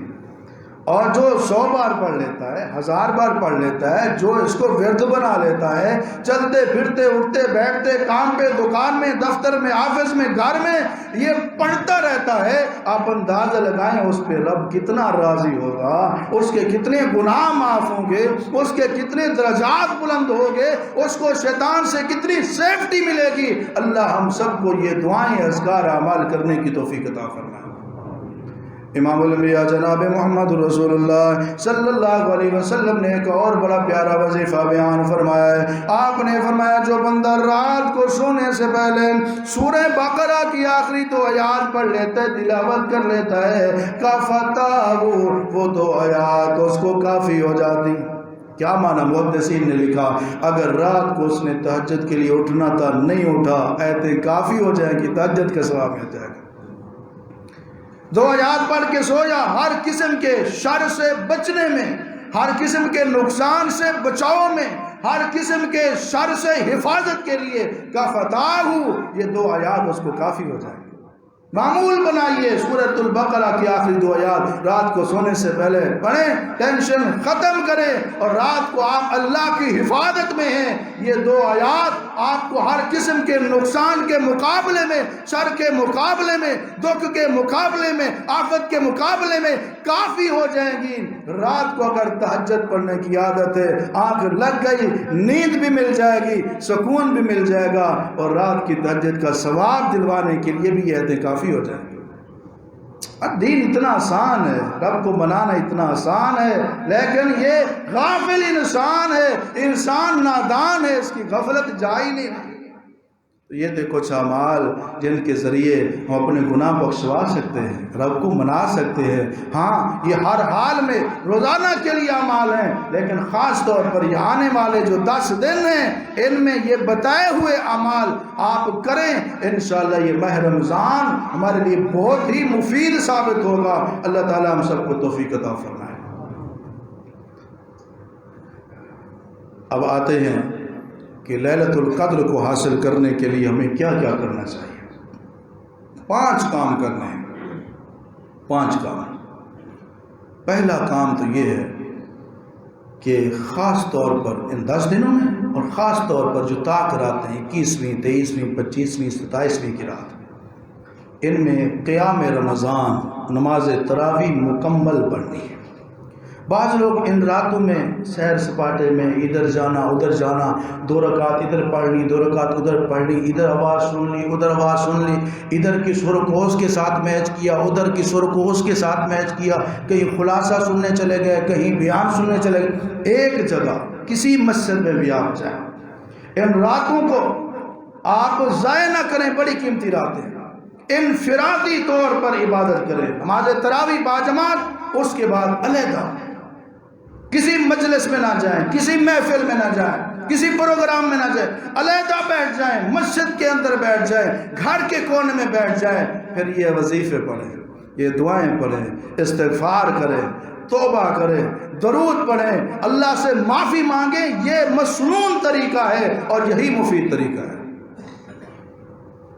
اور جو 100 بار پڑھ لیتا ہے 1000 بار پڑھ لیتا ہے، جو اس کو ورد بنا لیتا ہے، چلتے پھرتے اٹھتے بیٹھتے کام پہ دکان میں دفتر میں آفس میں گھر میں یہ پڑھتا رہتا ہے، آپ اندازہ لگائیں اس پہ رب کتنا راضی ہوگا، اس کے کتنے گناہ معاف ہوں گے، اس کے کتنے درجات بلند ہوں گے، اس کو شیطان سے کتنی سیفٹی ملے گی. اللہ ہم سب کو یہ دعائیں اذکار اعمال کرنے کی توفیق عطا فرمائے. امام الانبیاء جناب محمد رسول اللہ صلی اللہ علیہ وسلم نے ایک اور بڑا پیارا وظیفہ بیان فرمایا ہے. آپ نے فرمایا جو بندہ رات کو سونے سے پہلے سورہ بقرہ کی آخری 2 آیات پڑھ لیتا ہے، تلاوت کر لیتا ہے، کفتہ وہ 2 آیات اس کو کافی ہو جاتی. کیا معنی؟ محدثین نے لکھا اگر رات کو اس نے تہجد کے لیے اٹھنا تھا نہیں اٹھا، ایتیں کافی ہو جائیں گی، تہجد کا ثواب مل جائے گا. 2 آیات پڑھ کے سویا، ہر قسم کے شر سے بچنے میں، ہر قسم کے نقصان سے بچاؤ میں، ہر قسم کے شر سے حفاظت کے لیے کفتاہ یہ 2 آیات اس کو کافی ہو جائیں گے. معمول بنائیے سورۃ البقرہ کی آخری 2 آیات رات کو سونے سے پہلے پڑھیں، ٹینشن ختم کریں، اور رات کو آپ اللہ کی حفاظت میں ہیں. یہ 2 آیات آپ کو ہر قسم کے نقصان کے مقابلے میں، شر کے مقابلے میں، دکھ کے مقابلے میں، آفت کے مقابلے میں کافی ہو جائیں گی. رات کو اگر تہجد پڑھنے کی عادت ہے، آنکھ لگ گئی، نیند بھی مل جائے گی، سکون بھی مل جائے گا، اور رات کی تہجد کا ثواب دلوانے کے لیے بھی یہ کافی ہو جائے گی. دین اتنا آسان ہے، رب کو منانا اتنا آسان ہے، لیکن یہ غافل انسان ہے، انسان نادان ہے، اس کی غفلت جا ہی نہیں. تو یہ تھے کچھ اعمال جن کے ذریعے ہم اپنے گناہ بخشوا سکتے ہیں، رب کو منا سکتے ہیں۔ ہاں یہ ہر حال میں روزانہ کے لیے اعمال ہیں، لیکن خاص طور پر یہ آنے والے جو 10 دن ہیں ان میں یہ بتائے ہوئے اعمال آپ کریں، انشاءاللہ یہ ماہ رمضان ہمارے لیے بہت ہی مفید ثابت ہوگا۔ اللہ تعالیٰ ہم سب کو توفیق عطا فرمائے۔ اب آتے ہیں کہ لیلۃ القدر کو حاصل کرنے کے لیے ہمیں کیا کیا کرنا چاہیے۔ 5 کام کرنے ہیں، 5 کام۔ پہلا کام تو یہ ہے کہ خاص طور پر ان 10 دنوں میں اور خاص طور پر جو طاق راتیں 21ویں 23ویں 25ویں 27ویں کی رات، ان میں قیام رمضان نماز تراویح مکمل پڑھنی ہے۔ بعض لوگ ان راتوں میں سیر سپاٹے میں ادھر جانا ادھر جانا، 2 رکعت ادھر پڑھ لی 2 رکعت ادھر پڑھ لی، ادھر آواز سن لی ادھر آواز سن لی، ادھر کی سر کوس کے ساتھ میچ کیا ادھر کی سر کوس کے ساتھ میچ کیا، کہیں خلاصہ سننے چلے گئے کہیں بیان سننے چلے گئے۔ ایک جگہ کسی مسجد میں بھی آپ جائیں، ان راتوں کو آپ ضائع نہ کریں، بڑی قیمتی راتیں، انفرادی طور پر عبادت کریں، نماز تراویح باجماعت، اس کے بعد علیحدہ کسی مجلس میں نہ جائیں، کسی محفل میں نہ جائیں، کسی پروگرام میں نہ جائیں، علیحدہ بیٹھ جائیں، مسجد کے اندر بیٹھ جائیں، گھر کے کونے میں بیٹھ جائیں، پھر یہ وظیفے پڑھیں، یہ دعائیں پڑھیں، استغفار کریں، توبہ کریں، درود پڑھیں، اللہ سے معافی مانگیں۔ یہ مسنون طریقہ ہے اور یہی مفید طریقہ ہے۔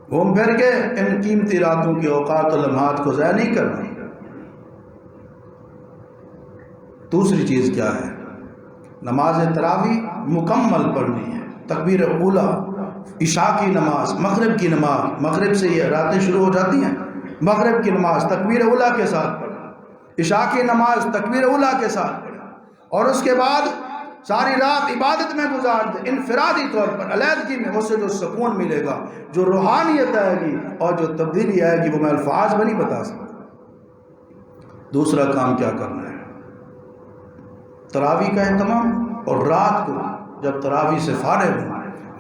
گھوم پھر کے ان قیمتی راتوں کی اوقات و لمحات کو ضائع نہیں کرنا۔ دوسری چیز کیا ہے؟ نماز تراویح مکمل پڑھنی ہے، تکبیر اولا، عشاء کی نماز، مغرب کی نماز، مغرب سے یہ راتیں شروع ہو جاتی ہیں، مغرب کی نماز تکبیر اولا کے ساتھ پڑھیں، عشاء کی نماز تکبیر اولا کے ساتھ پڑھیں، اور اس کے بعد ساری رات عبادت میں گزار دیں، انفرادی طور پر علیحدگی میں۔ اس سے جو سکون ملے گا، جو روحانیت آئے گی اور جو تبدیلی آئے گی، وہ میں الفاظ میں نہیں بتا سکتا۔ دوسرا کام کیا کرنا ہے؟ تراویح کا اہتمام، اور رات کو جب تراویح سے فارغ ہوں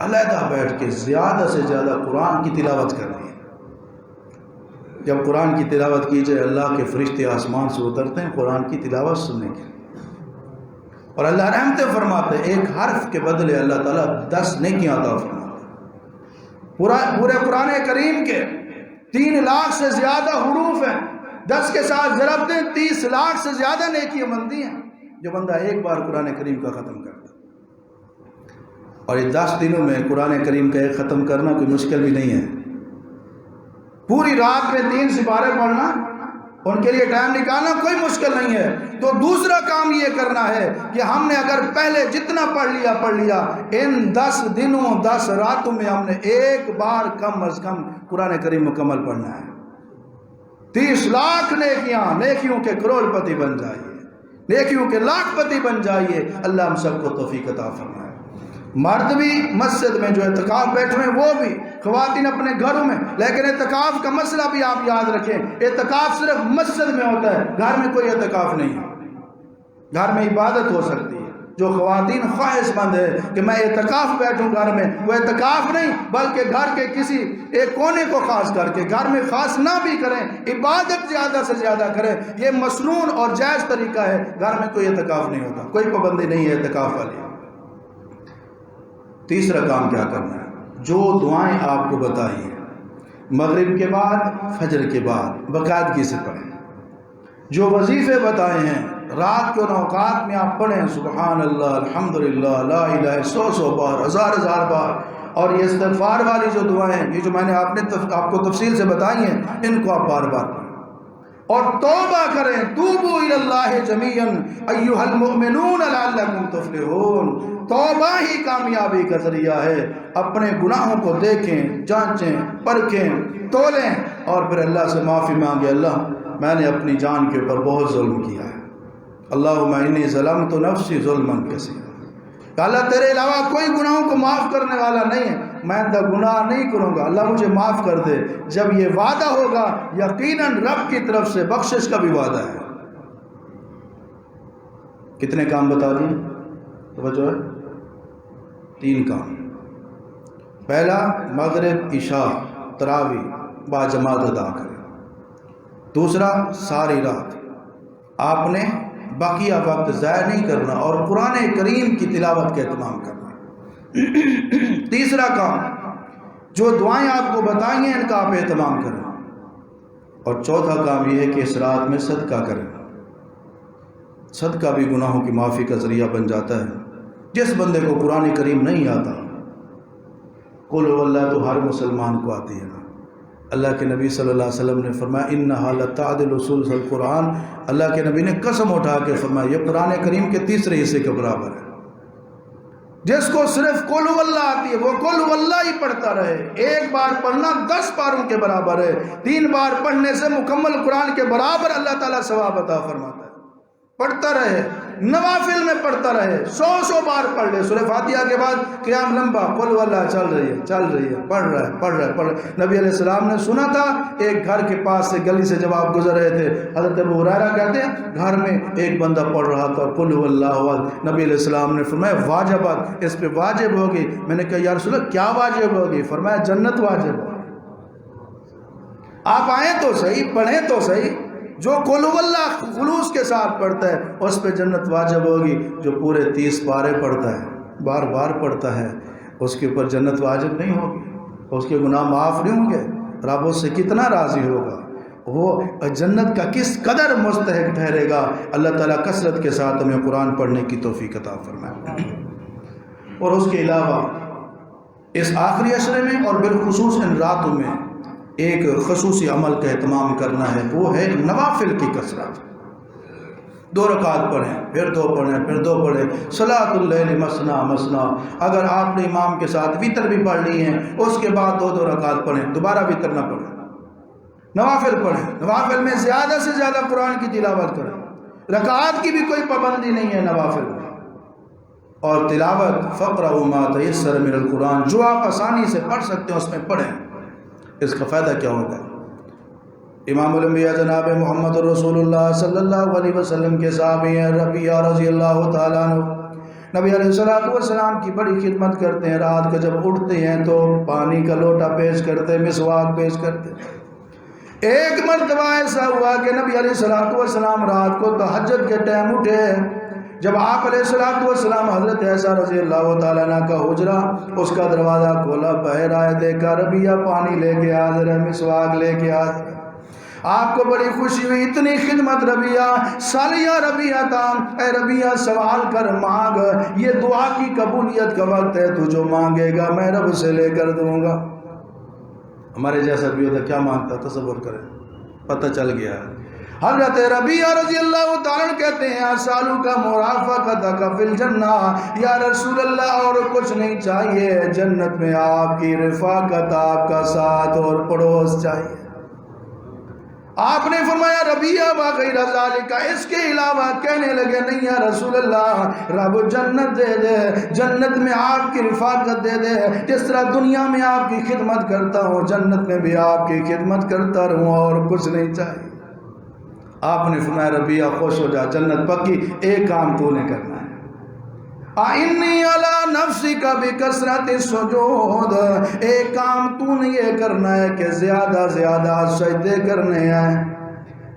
علیحدہ بیٹھ کے زیادہ سے زیادہ قرآن کی تلاوت کرنی ہے۔ جب قرآن کی تلاوت کی جائے، اللہ کے فرشتے آسمان سے اترتے ہیں قرآن کی تلاوت سننے کے لیے، اور اللہ رحمتیں فرماتے ہیں، ایک حرف کے بدلے اللہ تعالیٰ 10 نیکیاں عطا فرماتے ہیں۔ پورے قرآن کریم کے 3 لاکھ سے زیادہ حروف ہیں، 10 کے ساتھ ضرب دیں 30 لاکھ سے زیادہ نیکیاں بنتی ہیں جو بندہ ایک بار قرآن کریم کا ختم کرتا ہے۔ اور یہ 10 دنوں میں قرآن کریم کا ایک ختم کرنا کوئی مشکل بھی نہیں ہے۔ پوری رات میں 3 سپارے پڑھنا، ان کے لیے ٹائم نکالنا کوئی مشکل نہیں ہے۔ تو دوسرا کام یہ کرنا ہے کہ ہم نے اگر پہلے جتنا پڑھ لیا، ان 10 دنوں 10 راتوں میں ہم نے ایک بار کم از کم قرآن کریم مکمل پڑھنا ہے۔ 30 لاکھ نیکیوں کے کروڑ پتی بن جائیے، نیکیوں کے لاکھ پتی بن جائیے۔ اللہ ہم سب کو توفیق عطا فرمائے۔ مرد بھی مسجد میں جو اعتکاف بیٹھے ہیں، وہ بھی، خواتین اپنے گھروں میں، لیکن اعتکاف کا مسئلہ بھی آپ یاد رکھیں، اعتکاف صرف مسجد میں ہوتا ہے، گھر میں کوئی اعتکاف نہیں ہے۔ گھر میں عبادت ہو سکتی ہے۔ جو خواتین خواہش مند ہے کہ میں اعتکاف بیٹھوں گھر میں، وہ اعتکاف نہیں بلکہ گھر کے کسی ایک کونے کو خاص کر کے، گھر میں خاص نہ بھی کریں، عبادت زیادہ سے زیادہ کریں۔ یہ مسنون اور جائز طریقہ ہے، گھر میں کوئی اعتکاف نہیں ہوتا، کوئی پابندی نہیں ہے اعتکاف والی۔ تیسرا کام کیا کرنا ہے؟ جو دعائیں آپ کو بتائی ہیں مغرب کے بعد فجر کے بعد باقاعدگی سے پڑھیں۔ جو وظیفے بتائے ہیں رات کے ان اوقات میں آپ پڑھیں، سبحان اللہ، الحمدللہ، لا الہ، 100 بار، 1000 بار۔ اور یہ استغفار والی جو دعائیں، یہ جو میں نے آپ کو تفصیل سے بتائی ہیں، ان کو آپ بار بار پڑھیں اور توبہ کریں۔ توبوا الی اللہ جمیعا ایھا المؤمنون لعلکم تفلحون۔ توبہ ہی کامیابی کا ذریعہ ہے۔ اپنے گناہوں کو دیکھیں، جانچیں، پرکھیں، تولیں اور پھر اللہ سے معافی مانگیں۔ اللہ میں نے اپنی جان کے اوپر بہت ظلم کیا ہے، اللہم انی ظلمت نفسی ظلما کثیرا۔ اللہ تیرے علاوہ کوئی گناہوں کو معاف کرنے والا نہیں ہے، میں گناہ نہیں کروں گا، اللہ مجھے معاف کر دے۔ جب یہ وعدہ ہوگا، یقیناً رب کی طرف سے بخشش کا بھی وعدہ ہے۔ کتنے کام بتا دیے؟ توجہ ہے، 3 کام۔ پہلا مغرب عشاء تراوی با جماعت ادا کریں، دوسرا ساری رات آپ نے باقیہ وقت ضائع نہیں کرنا اور قرآن کریم کی تلاوت کا اہتمام کرنا۔ تیسرا کام، جو دعائیں آپ کو بتائیں ہیں ان کا آپ اہتمام کریں، اور چوتھا کام یہ ہے کہ اس رات میں صدقہ کریں۔ صدقہ بھی گناہوں کی معافی کا ذریعہ بن جاتا ہے۔ جس بندے کو قرآن کریم نہیں آتا، قل هو اللہ تو ہر مسلمان کو آتی ہے نا۔ اللہ کے نبی صلی اللہ علیہ وسلم نے فرمایا انہا لتعدل ثلث القرآن، اللہ کے نبی نے قسم اٹھا کے فرمایا یہ قرآن کریم کے تیسرے حصے کے برابر ہے۔ جس کو صرف قل هو اللہ آتی ہے وہ قل هو اللہ ہی پڑھتا رہے، ایک بار پڑھنا 10 پاروں کے برابر ہے، 3 بار پڑھنے سے مکمل قرآن کے برابر اللہ تعالیٰ ثواب عطا فرماتا ہے۔ پڑھتا رہے، نوافل میں پڑھتا رہے، 100 بار پڑھ لے، سورہ فاتحہ کے بعد قیام لمبا، قل واللہ چل رہی ہے، پڑھ رہا ہے۔ نبی علیہ السلام نے سنا تھا ایک گھر کے پاس سے گلی سے جب آپ گزر رہے تھے، حضرت ابو ہریرہ کہتے ہیں گھر میں ایک بندہ پڑھ رہا تھا قل واللہ احد، نبی علیہ السلام نے فرمایا واجبات، اس پہ واجب ہوگی۔ میں نے کہا یا رسول اللہ کیا واجب ہوگی؟ فرمایا جنت واجب ہوگی۔ آپ آئیں تو صحیح، پڑھیں تو صحیح، جو قل هو اللہ خلوص کے ساتھ پڑھتا ہے اس پہ جنت واجب ہوگی، جو پورے 30 پارے پڑھتا ہے، بار بار پڑھتا ہے، اس کے اوپر جنت واجب نہیں ہوگی، اس کے گناہ معاف نہیں ہوں گے، رب اس سے کتنا راضی ہوگا، وہ جنت کا کس قدر مستحق ٹھہرے گا۔ اللہ تعالیٰ کثرت کے ساتھ ہمیں قرآن پڑھنے کی توفیق عطا فرمائے۔ اور اس کے علاوہ اس آخری عشرے میں اور بالخصوص ان راتوں میں ایک خصوصی عمل کا اہتمام کرنا ہے، وہ ہے نوافل کی کثرت۔ 2 رکعت پڑھیں، پھر 2 پڑھیں، پھر 2 پڑھیں، صلاۃ اللیل مثنا مثنا۔ اگر آپ نے امام کے ساتھ وتر بھی پڑھ لی ہے اس کے بعد 2 رکعت پڑھیں، دوبارہ وتر نہ پڑھیں، نوافل پڑھیں۔ نوافل میں زیادہ سے زیادہ قرآن کی تلاوت کریں، رکعات کی بھی کوئی پابندی نہیں ہے نوافل میں۔ اور تلاوت فقرؤوا ما تیسر من القرآن، جو آپ آسانی سے پڑھ سکتے ہیں اس میں پڑھیں۔ اس کا فائدہ کیا ہوگا؟ امام الانبیاء جناب محمد رسول اللہ صلی اللہ علیہ وسلم کے صحابی ہیں ربیعہ رضی اللہ تعالیٰ عنہ، نبی علیہ السلام کی بڑی خدمت کرتے ہیں۔ رات کو جب اٹھتے ہیں تو پانی کا لوٹا پیش کرتے، مسواک پیش کرتے۔ ایک مرتبہ ایسا ہوا کہ نبی علیہ السلام رات کو تہجد کے ٹائم اٹھے، جب آپ علیہ السلام حضرت عائشہ رضی اللہ تعالیٰ عنہ کا حجرہ اس کا دروازہ کھولا، باہر آئے، دیکھا ربیعہ پانی لے کے حاضر ہے، مسواک لے کے حاضر ہے۔ آپ کو بڑی خوشی ہوئی، اتنی خدمت ربیعہ، سالیہ ربیعہ تام، اے ربیعہ سوال کر مانگ، یہ دعا کی قبولیت کا وقت ہے، تو جو مانگے گا میں رب سے لے کر دوں گا۔ ہمارے جیسا بھی ہوتا کیا مانگتا، تصور کریں، پتہ چل گیا ہے۔ حضرت ربیعہ رضی اللہ تعالیٰ کہتے ہیں اسالو کا مرافقتک فی الجنہ، یا رسول اللہ اور کچھ نہیں چاہیے، جنت میں آپ کی رفاقت، آپ کا ساتھ اور پڑوس چاہیے۔ آپ نے فرمایا ربیعہ وغیر ذالک، اس کے علاوہ کہنے لگے نہیں یا رسول اللہ، رب جنت دے دے، جنت میں آپ کی رفاقت دے دے، جس طرح دنیا میں آپ کی خدمت کرتا ہوں جنت میں بھی آپ کی خدمت کرتا رہوں، اور کچھ نہیں چاہیے۔ آپ نے فرمایا ربیعہ خوش ہو جا، جنت پکی، ایک کام تو نے کرنا ہے، اِنِّی عَلَىٰ نَفْسِكَ بِكَثْرَةِ السُّجُودِ، ایک کام تو نے یہ کرنا ہے کہ زیادہ زیادہ سجدے کرنے ہیں،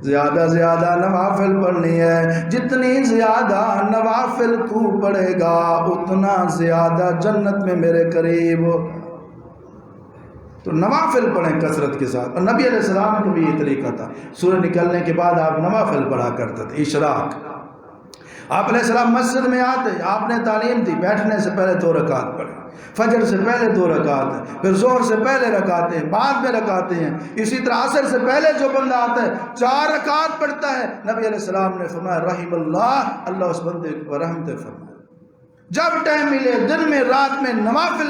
زیادہ زیادہ نوافل پڑھنی ہے، جتنی زیادہ نوافل تو پڑھے گا اتنا زیادہ جنت میں میرے قریب ہو۔ تو نوافل پڑھیں کثرت کے ساتھ، اور نبی علیہ السلام کو بھی یہ طریقہ تھا، سورج نکلنے کے بعد آپ نوافل پڑھا کرتے تھے۔ اشراق، آپ علیہ السلام مسجد میں آتے، آپ نے تعلیم دی بیٹھنے سے پہلے 2 رکعت پڑھیں، فجر سے پہلے 2 رکعت، پھر ظہر سے پہلے رکعتیں، بعد میں رکعتیں ہیں، اسی طرح عصر سے پہلے جو بندہ آتا ہے 4 رکعت پڑھتا ہے۔ نبی علیہ السلام نے فرمایا رحم اللہ، اللہ اس بندے پر رحمت فرمائے۔ جب ٹائم ملے دن میں رات میں نوافل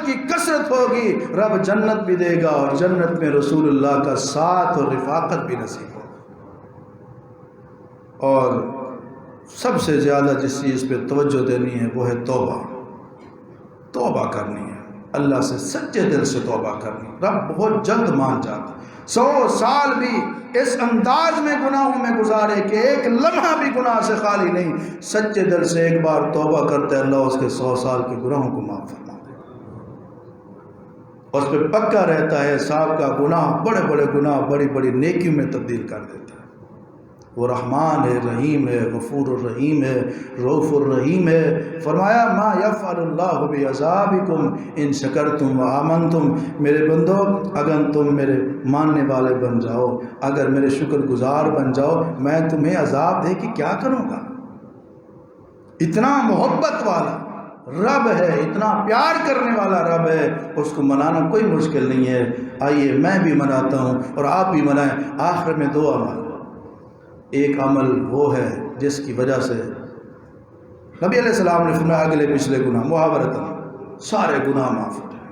کی کثرت ہوگی، رب جنت بھی دے گا، اور جنت میں رسول اللہ کا ساتھ اور رفاقت بھی نصیب ہوگا۔ اور سب سے زیادہ جس چیز پہ توجہ دینی ہے وہ ہے توبہ کرنی ہے، اللہ سے سچے دل سے توبہ کرنی۔ رب بہت جلد مان جاتا، 100 سال بھی اس انداز میں گناہوں میں گزارے کہ ایک لمحہ بھی گناہ سے خالی نہیں، سچے دل سے ایک بار توبہ کرتے اللہ اس کے 100 سال کے گناہوں کو معاف فرما دے۔ اس پہ پکا رہتا ہے، صاحب کا گناہ بڑے بڑے گناہ بڑی بڑی نیکیوں میں تبدیل کر دیتا ہے۔ وہ رحمان ہے، رحیم ہے، غفور الرحیم ہے، رؤوف الرحیم ہے۔ فرمایا ما یفعل اللہ بعذابکم ان شکرتم وآمنتم، میرے بندو اگر تم میرے ماننے والے بن جاؤ، اگر میرے شکر گزار بن جاؤ، میں تمہیں عذاب دے کے کیا کروں گا؟ اتنا محبت والا رب ہے، اتنا پیار کرنے والا رب ہے، اس کو منانا کوئی مشکل نہیں ہے۔ آئیے میں بھی مناتا ہوں اور آپ بھی منائیں۔ آخر میں دو عمل، ایک عمل وہ ہے جس کی وجہ سے نبی علیہ السلام نے فرمایا اگلے پچھلے گناہ محاورتاً سارے گناہ معاف ہو جائیں،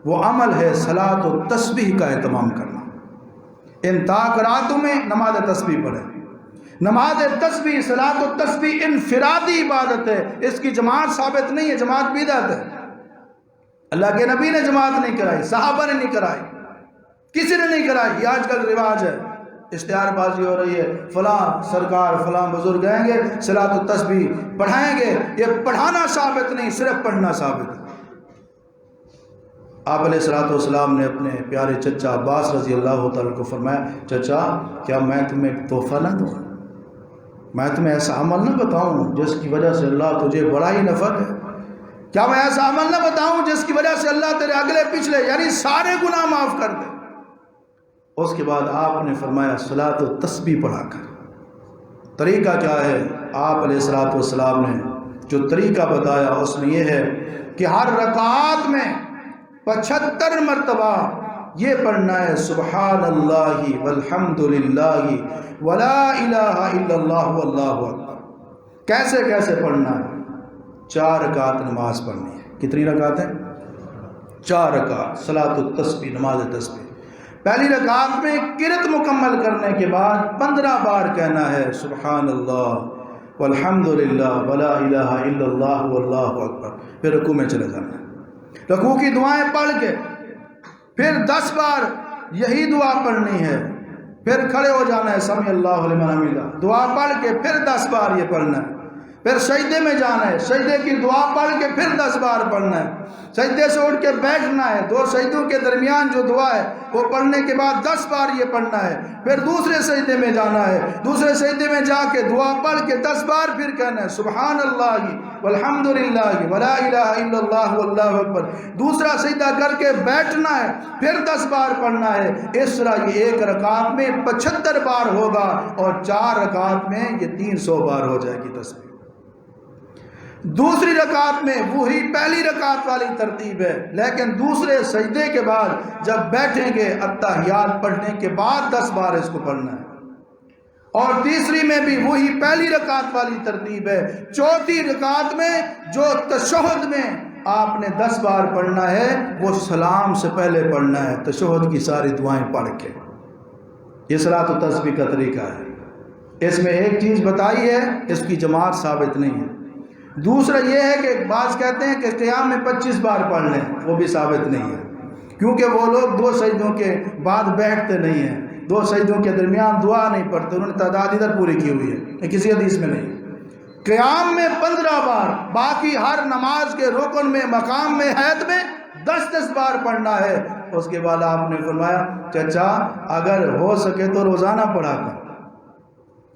وہ عمل ہے صلاۃ و تسبیح کا اہتمام کرنا۔ ان تاکراتوں میں نماز تسبیح پڑھیں۔ نماز تسبیح، صلاۃ و تسبیح انفرادی عبادت ہے، اس کی جماعت ثابت نہیں ہے، جماعت بدعت ہے۔ اللہ کے نبی نے جماعت نہیں کرائی، صحابہ نے نہیں کرائی، کسی نے نہیں کرائی۔ یہ آج کل رواج ہے، اشتہار بازی ہو رہی ہے، فلاں سرکار فلاں بزرگ آئیں گے صلاۃ و تسبیح پڑھائیں گے۔ یہ پڑھانا ثابت نہیں، صرف پڑھنا ثابت ہے۔ آپ علیہ السلام نے اپنے پیارے چچا عباس رضی اللہ تعالیٰ کو فرمایا، چچا کیا میں تمہیں ایک تحفہ نہ دوں؟ میں تمہیں ایسا عمل نہ بتاؤں جس کی وجہ سے اللہ تجھے بڑا ہی نفع ہے؟ کیا میں ایسا عمل نہ بتاؤں جس کی وجہ سے اللہ تیرے اگلے پچھلے یعنی سارے گناہ معاف کر دے؟ اس کے بعد آپ نے فرمایا صلاۃ و تسبیح پڑھا کر۔ طریقہ کیا ہے؟ آپ علیہ السلام نے جو طریقہ بتایا اس میں یہ ہے کہ ہر رکعت میں 75 مرتبہ یہ پڑھنا ہے سبحان اللہ والحمد للہ ولا الہ الا اللہ واللہ اکبر۔ کیسے کیسے پڑھنا ہے؟ 4 رکعت نماز پڑھنی ہے۔ کتنی رکعت ہیں؟ 4 رکعت صلاۃ التسبیح، نماز تسبیح۔ پہلی رکعت میں قرات مکمل کرنے کے بعد 15 بار کہنا ہے سبحان اللہ والحمد للہ ولا الہ الا اللہ واللہ اکبر۔ پھر رکوع میں چلے جانا ہے، رکوع کی دعائیں پڑھ کے پھر 10 بار یہی دعا پڑھنی ہے، پھر کھڑے ہو جانا ہے سمیع اللہ لمن حمدہ، دعا پڑھ کے پھر 10 بار یہ پڑھنا ہے، پھر سجدے میں جانا ہے، سجدے کی دعا پڑھ کے پھر 10 بار پڑھنا ہے، سجدے سے اٹھ کے بیٹھنا ہے، 2 سجدوں کے درمیان جو دعا ہے وہ پڑھنے کے بعد 10 بار یہ پڑھنا ہے، پھر دوسرے سجدے میں جانا ہے، دوسرے سجدے میں جا کے دعا پڑھ کے 10 بار پھر کہنا ہے سبحان اللہ والحمد للہ ولا الہ الا اللہ واللہ اکبر، دوسرا سجدہ کر کے بیٹھنا ہے، پھر 10 بار پڑھنا ہے۔ اس طرح یہ ایک رکعت میں 75 بار ہوگا اور 4 رکعت میں یہ 300 بار ہو جائے گی تسبیح۔ دوسری رکعت میں وہی پہلی رکعت والی ترتیب ہے، لیکن دوسرے سجدے کے بعد جب بیٹھیں گے اتحیات پڑھنے کے بعد 10 بار اس کو پڑھنا ہے، اور تیسری میں بھی وہی پہلی رکعت والی ترتیب ہے۔ چوتھی رکعت میں جو تشہد میں آپ نے 10 بار پڑھنا ہے وہ سلام سے پہلے پڑھنا ہے، تشہد کی ساری دعائیں پڑھ کے۔ یہ صلاۃ و تسبیح کا طریقہ ہے۔ اس میں ایک چیز بتائی ہے، اس کی جماعت ثابت نہیں ہے۔ دوسرا یہ ہے کہ بعض کہتے ہیں کہ قیام میں 25 بار پڑھ لیں، وہ بھی ثابت نہیں ہے، کیونکہ وہ لوگ 2 سجدوں کے بعد بیٹھتے نہیں ہیں، 2 سجدوں کے درمیان دعا نہیں پڑھتے، انہوں نے تعداد ادھر پوری کی ہوئی ہے، یہ کسی حدیث میں نہیں۔ قیام میں 15 بار، باقی ہر نماز کے رکن میں، مقام میں، حیت میں 10 بار پڑھنا ہے۔ اس کے بعد آپ نے فرمایا چچا اگر ہو سکے تو روزانہ پڑھا کر،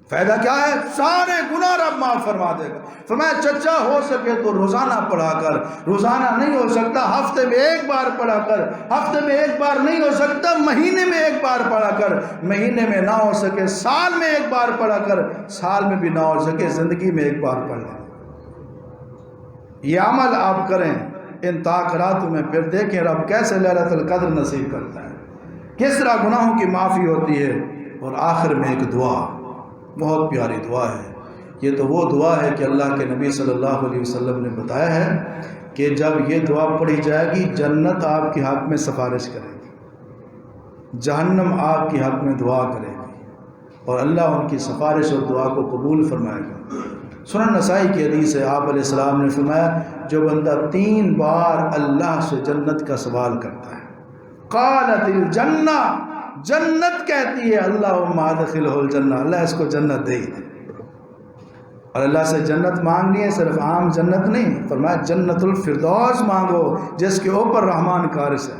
فائدہ کیا ہے؟ سارے گناہ رب معاف فرما دے گا۔ فرمایا چچا ہو سکے تو روزانہ پڑھا کر، روزانہ نہیں ہو سکتا ہفتے میں 1 بار پڑھا کر، ہفتے میں 1 بار نہیں ہو سکتا مہینے میں 1 بار پڑھا کر، مہینے میں نہ ہو سکے سال میں 1 بار پڑھا کر، سال میں بھی نہ ہو سکے زندگی میں 1 بار پڑھ لیں۔ یہ عمل آپ کریں ان تاخرات میں، پھر دیکھیں رب کیسے لیلۃ القدر نصیب کرتا ہے، کس طرح گناہوں کی معافی ہوتی ہے۔ اور آخر میں ایک دعا، بہت پیاری دعا ہے، یہ تو وہ دعا ہے کہ اللہ کے نبی صلی اللہ علیہ وسلم نے بتایا ہے کہ جب یہ دعا پڑھی جائے گی جنت آپ کے حق میں سفارش کرے گی، جہنم آپ کے حق میں دعا کرے گی، اور اللہ ان کی سفارش اور دعا کو قبول فرمائے گا۔ سنن نسائی کی حدیث ہے، آپ علیہ السلام نے فرمایا جو بندہ 3 بار اللہ سے جنت کا سوال کرتا ہے، قالت الجنہ، جنت کہتی ہے اللہم ادخلہ الجنہ، اللہ اس کو جنت دے ہی دے۔ اور اللہ سے جنت مانگنی ہے، صرف عام جنت نہیں، فرمایا جنت الفردوس مانگو جس کے اوپر رحمان کارش ہے۔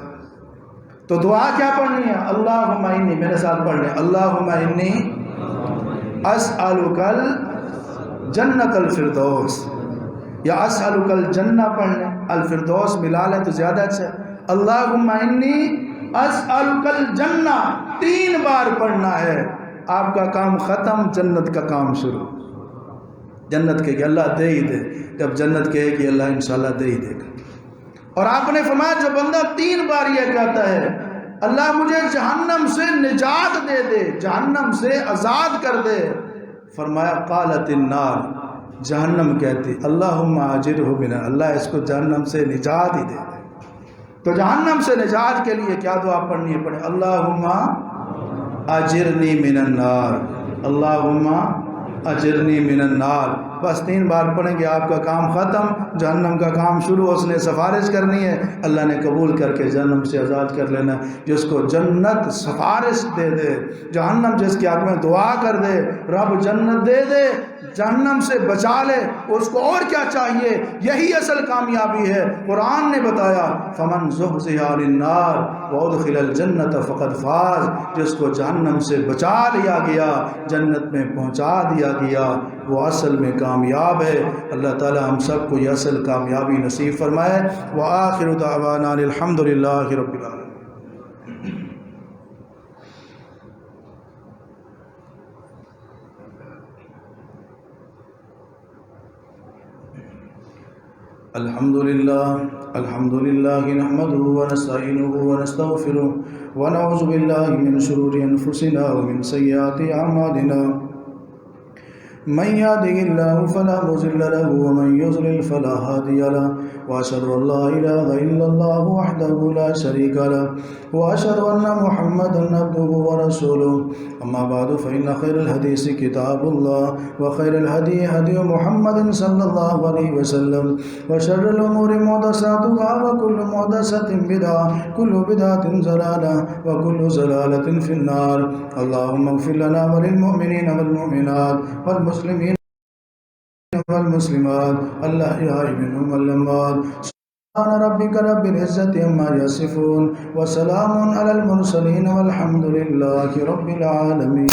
تو دعا کیا پڑھنی ہے؟ اللہم انی، میرے ساتھ پڑھ لیں، اللہم انی اسألک الجنت الفردوس، یا اسألک الجنہ پڑھ لیں، الفردوس ملا لیں تو زیادہ اچھا ہے۔ اللہم انی اسألک الجنہ 3 بار پڑھنا ہے، آپ کا کام ختم، جنت کا کام شروع۔ جنت کہے کہ اللہ دے ہی دے، جب جنت کہے کہ اللہ انشاءاللہ دے ہی دے گا۔ اور آپ نے فرمایا جو بندہ 3 بار یہ کہتا ہے اللہ مجھے جہنم سے نجات دے دے، جہنم سے آزاد کر دے، فرمایا قالت النار، جہنم کہتی اللہم اجرہ من، اللہ اس کو جہنم سے نجات ہی دے دے۔ تو جہنم سے نجات کے لیے کیا دعا پڑھنی ہے؟ پڑھیں اللہم اجرنی من النار، اللہم اجرنی من النار، بس 3 بار پڑھیں گے آپ کا کام ختم، جہنم کا کام شروع۔ اس نے سفارش کرنی ہے، اللہ نے قبول کر کے جہنم سے آزاد کر لینا ہے۔ جس کو جنت سفارش دے دے، جہنم جس کے حق میں دعا کر دے، رب جنت دے دے، جہنم سے بچا لے، اس کو اور کیا چاہیے؟ یہی اصل کامیابی ہے۔ قرآن نے بتایا فمن زحزح عن النار وادخل الجنت فقد فاز، جس کو جہنم سے بچا لیا گیا، جنت میں پہنچا دیا گیا، وہ اصل میں کامیاب ہے۔ اللہ تعالی ہم سب کو یہ اصل کامیابی نصیب فرمائے۔ وآخر دعوانا الحمد للہ رب العالمین۔ الحمد للہ نحمده ونستعینه ونستغفره ونعوذ باللہ من شرور انفسنا ومن سیئات اعمالنا، من يهده الله فلا مضل له ومن يضلل فلا هادي له، واشهد ان لا اله الا الله وحده لا شريك له، واشهد ان محمدا عبده ورسوله، اما بعد فان خير الحديث كتاب الله، وخير الهدي هدي محمد صلى الله عليه وسلم، وشر الامور محدثاتها، وكل محدثة بدعة، كل بدعة ضلالة، وكل ضلالة في النار۔ اللهم اغفر لنا وللمؤمنين والمؤمنات والمسلمين والمسلمات الأحياء منهم والأموات۔ سبحان ربك رب العزة عما يصفون، وسلام على المرسلين، والحمد لله رب العالمين۔